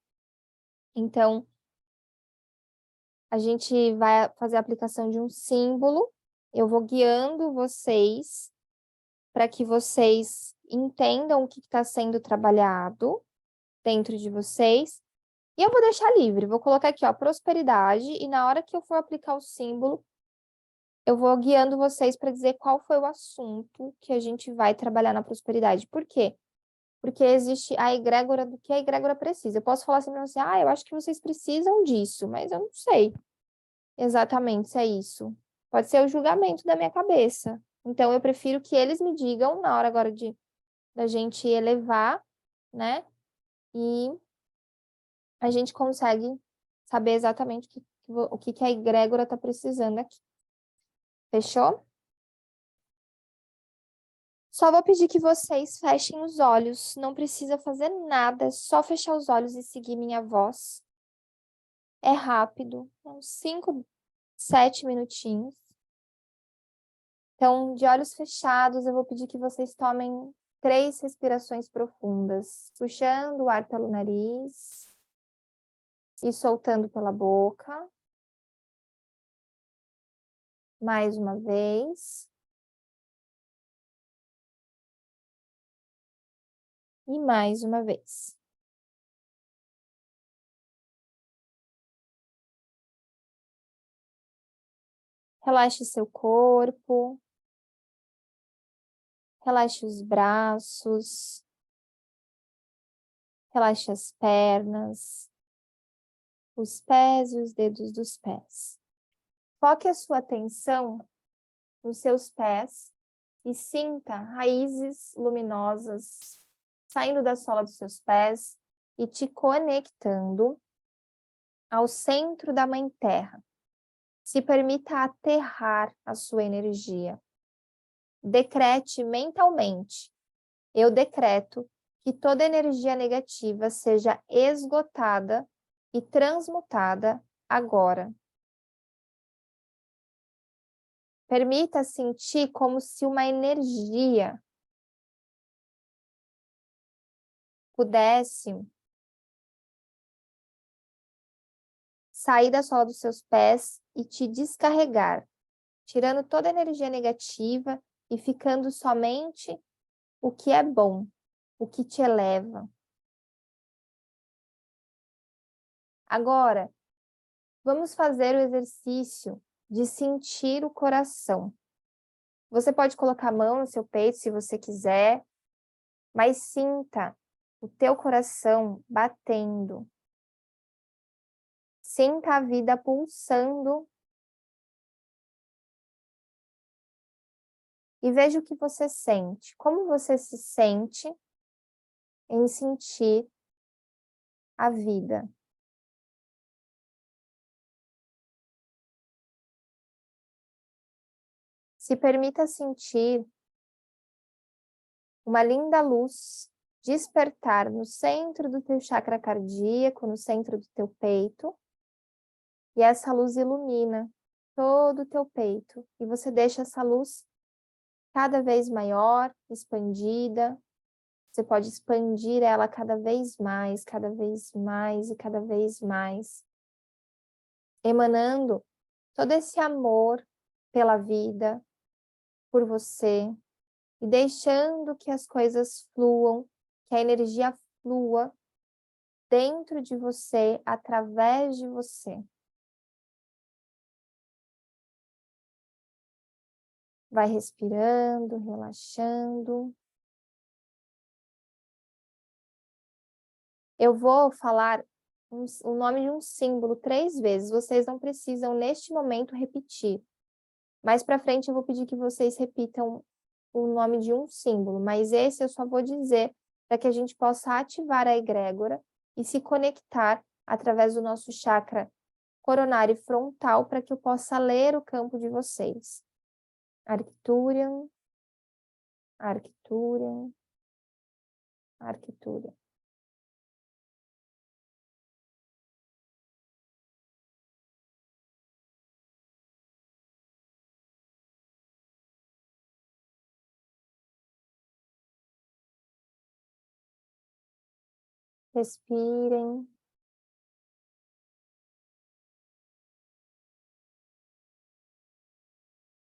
Então, a gente vai fazer a aplicação de um símbolo. Eu vou guiando vocês para que vocês entendam o que está sendo trabalhado dentro de vocês. E eu vou deixar livre. Vou colocar aqui, ó, prosperidade. E na hora que eu for aplicar o símbolo, eu vou guiando vocês para dizer qual foi o assunto que a gente vai trabalhar na prosperidade. Por quê? Porque existe a egrégora do que a egrégora precisa. Eu posso falar assim para você, eu acho que vocês precisam disso, mas eu não sei exatamente se é isso. Pode ser o julgamento da minha cabeça. Então, eu prefiro que eles me digam na hora agora da gente elevar, né? E a gente consegue saber exatamente o que a egrégora está precisando aqui. Fechou? Só vou pedir que vocês fechem os olhos. Não precisa fazer nada, é só fechar os olhos e seguir minha voz. É rápido, uns 5, 7 minutinhos. Então, de olhos fechados, eu vou pedir que vocês tomem 3 respirações profundas, puxando o ar pelo nariz e soltando pela boca. Mais uma vez. E mais uma vez. Relaxe seu corpo. Relaxe os braços. Relaxe as pernas. Os pés e os dedos dos pés. Foque a sua atenção nos seus pés e sinta raízes luminosas saindo da sola dos seus pés e te conectando ao centro da Mãe Terra. Se permita aterrar a sua energia. Decrete mentalmente. Eu decreto que toda energia negativa seja esgotada e transmutada agora. Permita sentir como se uma energia pudesse sair da sola dos seus pés e te descarregar, tirando toda a energia negativa e ficando somente o que é bom, o que te eleva. Agora, vamos fazer o exercício de sentir o coração. Você pode colocar a mão no seu peito se você quiser, mas sinta o teu coração batendo. Sinta a vida pulsando. E veja o que você sente. Como você se sente em sentir a vida? Se permita sentir uma linda luz despertar no centro do teu chakra cardíaco, no centro do teu peito. E essa luz ilumina todo o teu peito. E você deixa essa luz cada vez maior, expandida. Você pode expandir ela cada vez mais, cada vez mais e cada vez mais. Emanando todo esse amor pela vida, por você, e deixando que as coisas fluam, que a energia flua dentro de você, através de você. Vai respirando, relaxando. Eu vou falar o nome de um símbolo 3 vezes. Vocês não precisam, neste momento, repetir. Mais para frente, eu vou pedir que vocês repitam o nome de um símbolo, mas esse eu só vou dizer para que a gente possa ativar a egrégora e se conectar através do nosso chakra coronário e frontal para que eu possa ler o campo de vocês. Arcturian, Arcturian, Arcturian. Respirem.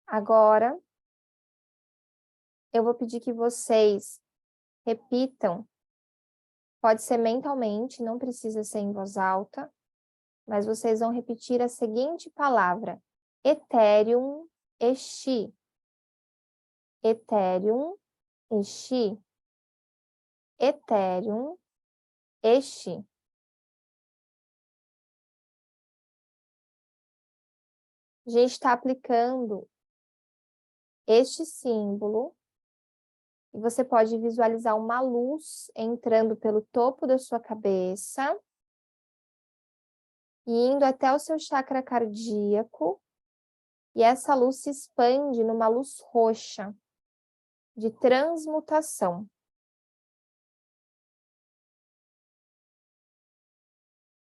Agora, eu vou pedir que vocês repitam. Pode ser mentalmente, não precisa ser em voz alta, mas vocês vão repetir a seguinte palavra: Ethereum Exi. Ethereum Exi. Ethereum Exi. A gente está aplicando este símbolo e você pode visualizar uma luz entrando pelo topo da sua cabeça e indo até o seu chakra cardíaco, e essa luz se expande numa luz roxa de transmutação.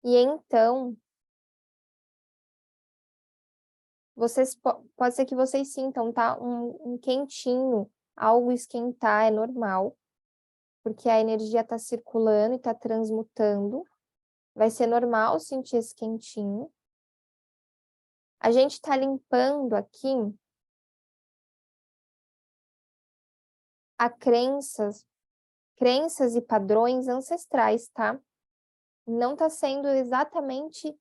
E então, pode ser que vocês sintam, tá? Um quentinho, algo esquentar, é normal, porque a energia está circulando e está transmutando. Vai ser normal sentir esse quentinho. A gente está limpando aqui a crenças e padrões ancestrais, tá? Não está sendo exatamente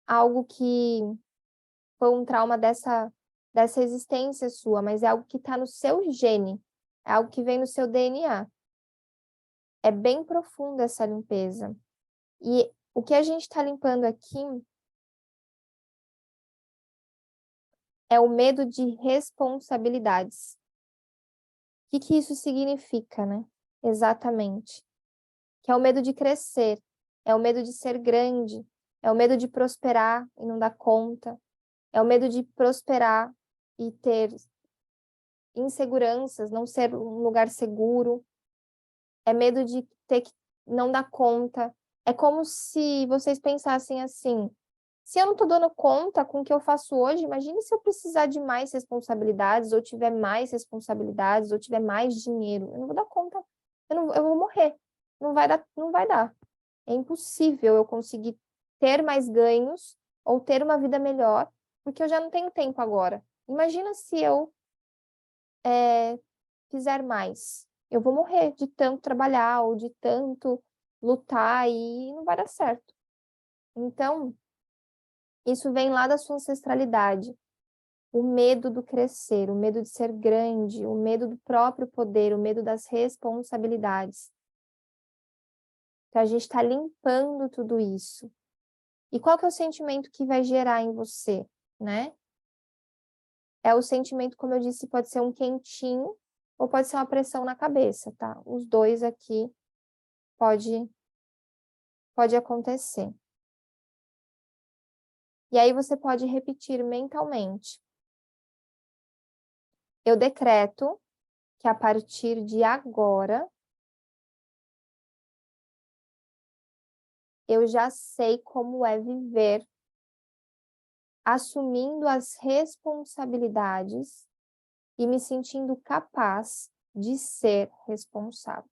algo que foi um trauma dessa existência sua, mas é algo que está no seu gene, é algo que vem no seu DNA. É bem profunda essa limpeza. E o que a gente está limpando aqui é o medo de responsabilidades. O que isso significa, né? Exatamente. Que é o medo de crescer, é o medo de ser grande, é o medo de prosperar e não dar conta, é o medo de prosperar e ter inseguranças, não ser um lugar seguro, é medo de ter que não dar conta. É como se vocês pensassem assim: se eu não estou dando conta com o que eu faço hoje, imagine se eu precisar de mais responsabilidades, ou tiver mais responsabilidades, ou tiver mais dinheiro. Eu não vou dar conta, eu vou morrer. Não vai dar, não vai dar. É impossível eu conseguir ter mais ganhos ou ter uma vida melhor, porque eu já não tenho tempo agora. Imagina se eu fizer mais. Eu vou morrer de tanto trabalhar ou de tanto lutar e não vai dar certo. Então, isso vem lá da sua ancestralidade. o medo do crescer, o medo de ser grande, o medo do próprio poder, o medo das responsabilidades. Então, a gente está limpando tudo isso. E qual que é o sentimento que vai gerar em você, né? É o sentimento, como eu disse, pode ser um quentinho ou pode ser uma pressão na cabeça, tá? Os dois aqui pode acontecer. E aí você pode repetir mentalmente. Eu decreto que a partir de agora eu já sei como é viver assumindo as responsabilidades e me sentindo capaz de ser responsável.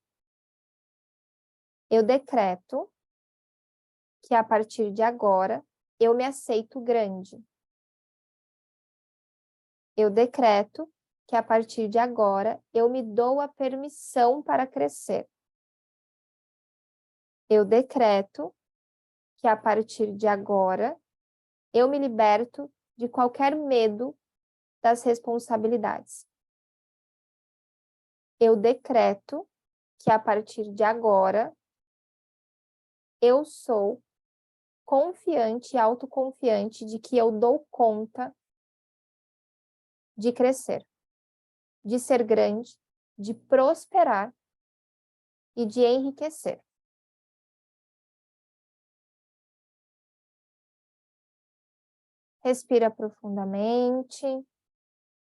Eu decreto que a partir de agora eu me aceito grande. Eu decreto que a partir de agora eu me dou a permissão para crescer. Eu decreto que a partir de agora eu me liberto de qualquer medo das responsabilidades. Eu decreto que a partir de agora eu sou confiante e autoconfiante de que eu dou conta de crescer, de ser grande, de prosperar e de enriquecer. Respira profundamente,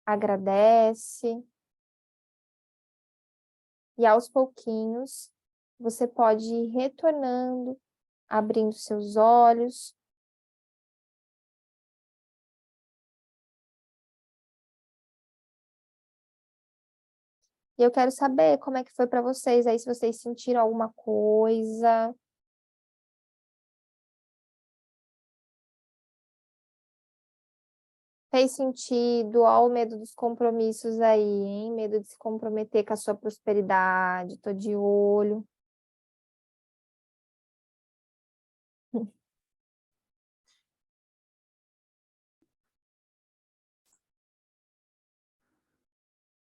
agradece. E aos pouquinhos, você pode ir retornando, abrindo seus olhos. E eu quero saber como é que foi para vocês aí, se vocês sentiram alguma coisa. Fez sentido? Ó, o medo dos compromissos aí, hein? Medo de se comprometer com a sua prosperidade. Tô de olho.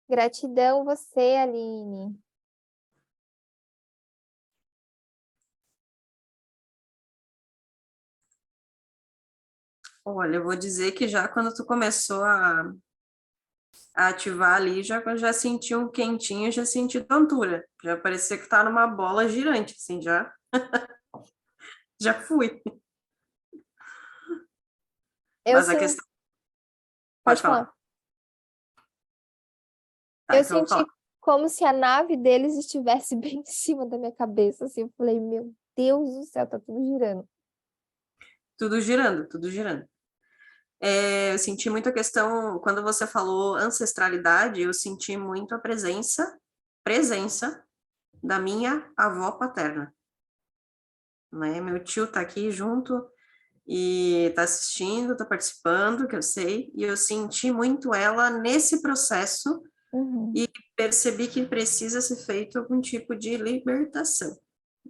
Gratidão você, Aline. Olha, eu vou dizer que já quando tu começou a ativar ali, já senti um quentinho, já senti tontura. Já parecia que tá numa bola girante, assim, já fui. Eu Mas a sim, questão... Pode pode falar. falar. Tá, Eu então eu vou falar. senti como se a nave deles estivesse bem em cima da minha cabeça, assim. Eu falei, meu Deus do céu, tá tudo girando. Tudo girando, tudo girando. Eu senti muito a questão, quando você falou ancestralidade, eu senti muito a presença da minha avó paterna, né? Meu tio tá aqui junto e tá assistindo, tá participando, que eu sei, e eu senti muito ela nesse processo Uhum. e percebi que precisa ser feito algum tipo de libertação.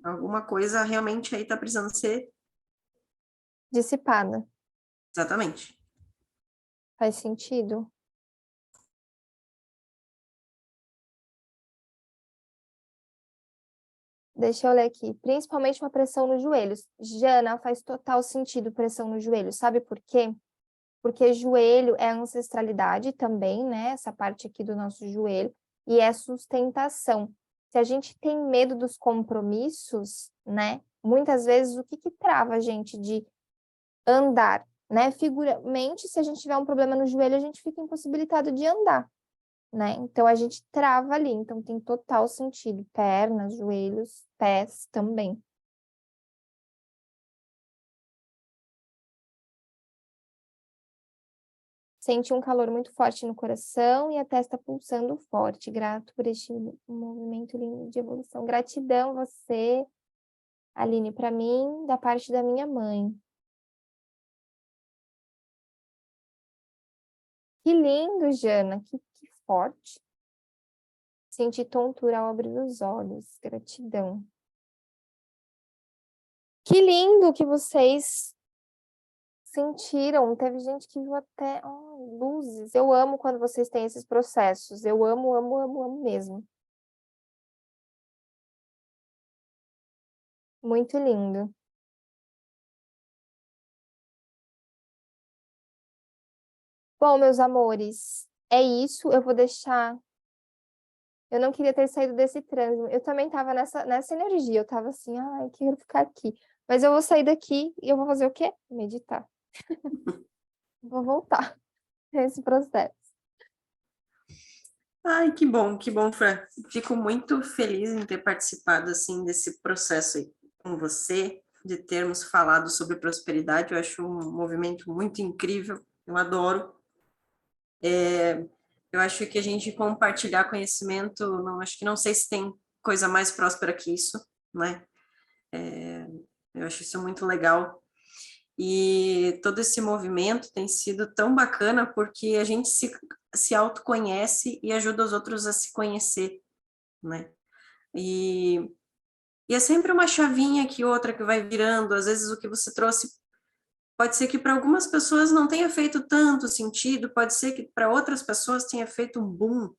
Alguma coisa realmente aí tá precisando ser... Dissipada. Exatamente. Faz sentido? Deixa eu ler aqui. Principalmente uma pressão nos joelhos. Jana, faz total sentido pressão no joelho. Sabe por quê? Porque joelho é ancestralidade também, né? Essa parte aqui do nosso joelho. E é sustentação. Se a gente tem medo dos compromissos, né? Muitas vezes, o que trava a gente de andar, né? Figuramente, se a gente tiver um problema no joelho, a gente fica impossibilitado de andar, né? Então, a gente trava ali. Então, tem total sentido. Pernas, joelhos, pés também. Sente um calor muito forte no coração e a testa pulsando forte. Grato por este movimento lindo de evolução. Gratidão você, Aline, para mim, da parte da minha mãe. Que lindo, Jana, que forte. Senti tontura ao abrir os olhos. Gratidão. Que lindo que vocês sentiram. Teve gente que viu até... Oh, luzes. Eu amo quando vocês têm esses processos. Eu amo, amo, amo, amo mesmo. Muito lindo. Bom, meus amores, é isso. Eu vou deixar. Eu não queria ter saído desse trânsito. Eu também estava nessa energia. Eu estava assim, ai, quero ficar aqui. Mas eu vou sair daqui e eu vou fazer o quê? Meditar. Vou voltar nesse processo. Ai, que bom, Fran. Fico muito feliz em ter participado, assim, desse processo aí com você, de termos falado sobre prosperidade. Eu acho um movimento muito incrível, eu adoro. Eu acho que a gente compartilhar conhecimento, não, acho que não sei se tem coisa mais próspera que isso, né? Eu acho isso muito legal. E todo esse movimento tem sido tão bacana porque a gente se autoconhece e ajuda os outros a se conhecer, né? E é sempre uma chavinha que outra que vai virando, às vezes o que você trouxe pode ser que para algumas pessoas não tenha feito tanto sentido, pode ser que para outras pessoas tenha feito um boom,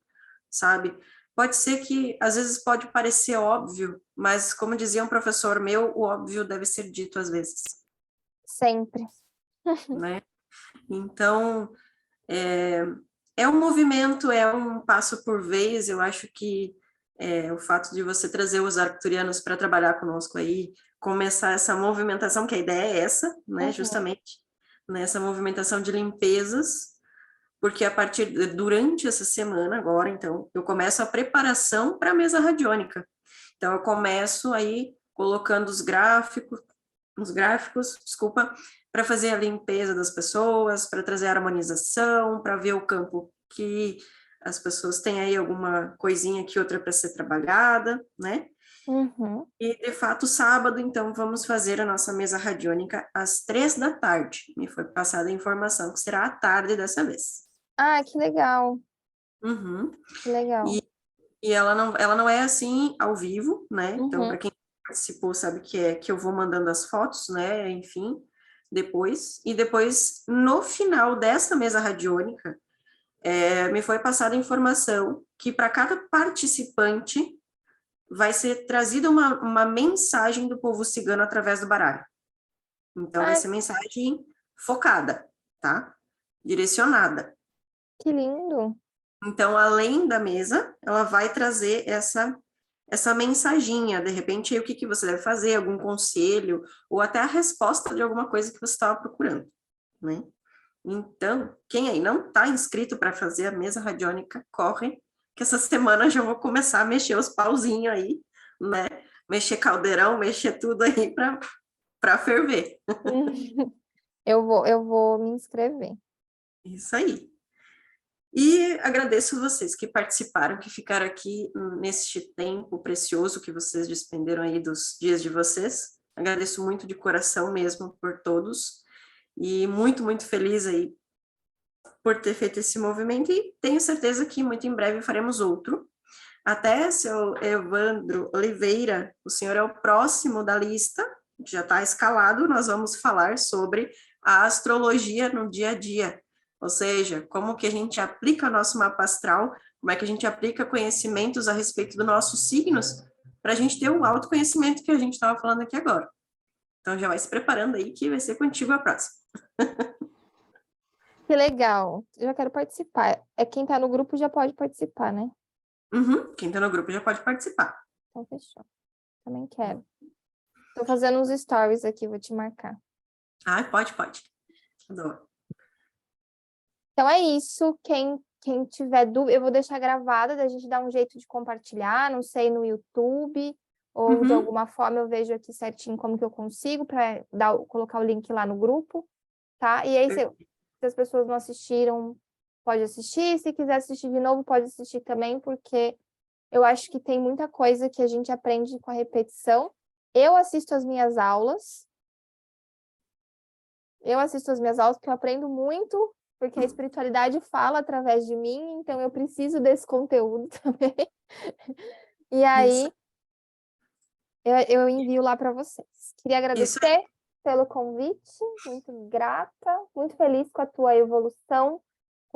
sabe? Pode ser que às vezes pode parecer óbvio, mas como dizia um professor meu, o óbvio deve ser dito às vezes, Sempre. né? Então, é um movimento, é um passo por vez. Eu acho que o fato de você trazer os arcturianos para trabalhar conosco aí, começar essa movimentação, que a ideia é essa, né, justamente, nessa movimentação de limpezas, porque durante essa semana agora, então, eu começo a preparação para a mesa radiônica. Então, eu começo aí colocando os gráficos, desculpa, para fazer a limpeza das pessoas, para trazer a harmonização, para ver o campo que as pessoas têm aí alguma coisinha que outra para ser trabalhada, né? Uhum. E, de fato, sábado, então, vamos fazer a nossa mesa radiônica às 3 da tarde. Me foi passada a informação que será à tarde dessa vez. Ah, que legal. Uhum. Que legal. E ela não é assim ao vivo, né? Então, para Uhum. quem participou, sabe que eu vou mandando as fotos, né? Enfim, depois. E depois, no final dessa mesa radiônica, me foi passada a informação que para cada participante vai ser trazida uma mensagem do povo cigano através do baralho. Então, vai Ah, ser mensagem focada, tá? Direcionada. que lindo. Então, além da mesa, ela vai trazer essa mensaginha, de repente, aí, o que você deve fazer, algum conselho, ou até a resposta de alguma coisa que você estava procurando, né? Então, quem aí não está inscrito para fazer a mesa radiônica, corre, que essa semana já vou começar a mexer os pauzinhos aí, né? Mexer caldeirão, mexer tudo aí para ferver. Eu vou me inscrever. Isso aí. E agradeço vocês que participaram, que ficaram aqui neste tempo precioso que vocês despenderam aí dos dias de vocês. Agradeço muito de coração mesmo por todos. E muito, muito feliz aí por ter feito esse movimento e tenho certeza que muito em breve faremos outro. Até, seu Evandro Oliveira, o senhor é o próximo da lista, já está escalado, nós vamos falar sobre a astrologia no dia a dia, ou seja, como que a gente aplica o nosso mapa astral, como é que a gente aplica conhecimentos a respeito dos nossos signos, para a gente ter o autoconhecimento que a gente estava falando aqui agora. Então, já vai se preparando aí, que vai ser contigo a próxima. Que legal. Eu já quero participar. Quem está no grupo já pode participar, né? Uhum. Quem está no grupo já pode participar. Então, fechou. Também quero. Tô fazendo uns stories aqui, vou te marcar. Ah, pode. Adoro. Então é isso. Quem tiver dúvida, eu vou deixar gravada, da gente dar um jeito de compartilhar, não sei, no YouTube, ou de alguma forma eu vejo aqui certinho como que eu consigo para colocar o link lá no grupo, tá? E aí, se as pessoas não assistiram, pode assistir. Se quiser assistir de novo, pode assistir também, porque eu acho que tem muita coisa que a gente aprende com a repetição. Eu assisto as minhas aulas porque eu aprendo muito, porque a espiritualidade fala através de mim, então eu preciso desse conteúdo também. E aí, eu envio lá para vocês. Queria agradecer pelo convite, muito grata, muito feliz com a tua evolução,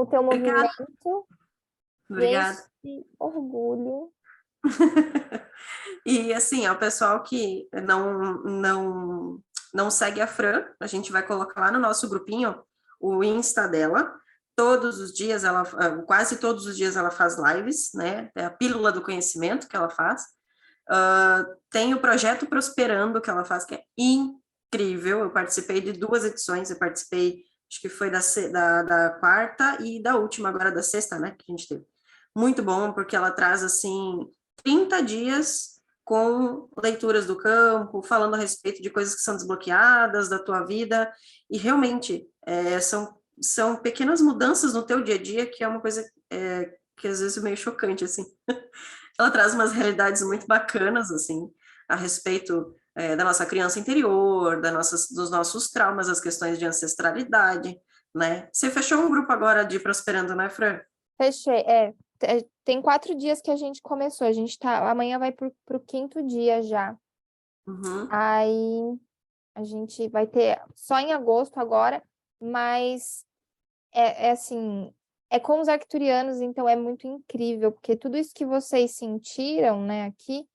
o teu Obrigada. movimento. Obrigada. Esse orgulho. E assim, ao pessoal que não segue a Fran, a gente vai colocar lá no nosso grupinho o Insta dela. Todos os dias quase todos os dias ela faz lives, né? É a pílula do conhecimento que ela faz. Tem o projeto Prosperando que ela faz, que é incrível. Eu participei de 2 edições, eu participei, acho que foi da quarta e da última, agora da sexta, né? Que a gente teve. Muito bom, porque ela traz assim 30 dias com leituras do campo, falando a respeito de coisas que são desbloqueadas da tua vida, e realmente são pequenas mudanças no teu dia a dia, que é uma coisa que às vezes é meio chocante, assim. Ela traz umas realidades muito bacanas, assim, a respeito da nossa criança interior, dos nossos traumas, as questões de ancestralidade, né? Você fechou um grupo agora de Prosperando, né, Fran? Fechei. Tem 4 dias que a gente começou. Amanhã vai pro 5º dia já. Uhum. Aí a gente vai ter só em agosto agora, mas assim, é com os arcturianos, então é muito incrível, porque tudo isso que vocês sentiram, né, aqui,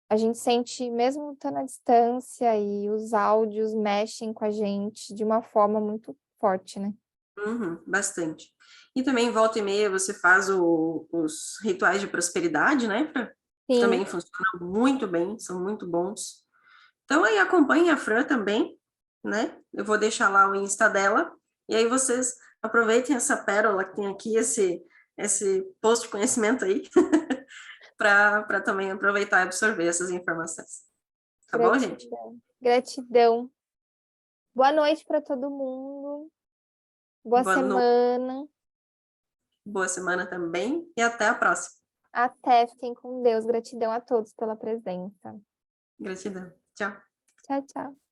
a gente sente mesmo estando à distância, e os áudios mexem com a gente de uma forma muito forte, né? Bastante. E também, volta e meia, você faz os rituais de prosperidade, né, Fran? Que Sim, também funcionam muito bem, são muito bons. Então, aí acompanhe a Fran também, né? Eu vou deixar lá o Insta dela, e aí vocês aproveitem essa pérola que tem aqui, esse post de conhecimento aí, para também aproveitar e absorver essas informações. Tá bom, gente? gratidão. Boa noite para todo mundo. Boa semana. Boa semana também, e até a próxima. Até, fiquem com Deus. Gratidão a todos pela presença. Gratidão. Tchau. Tchau, tchau.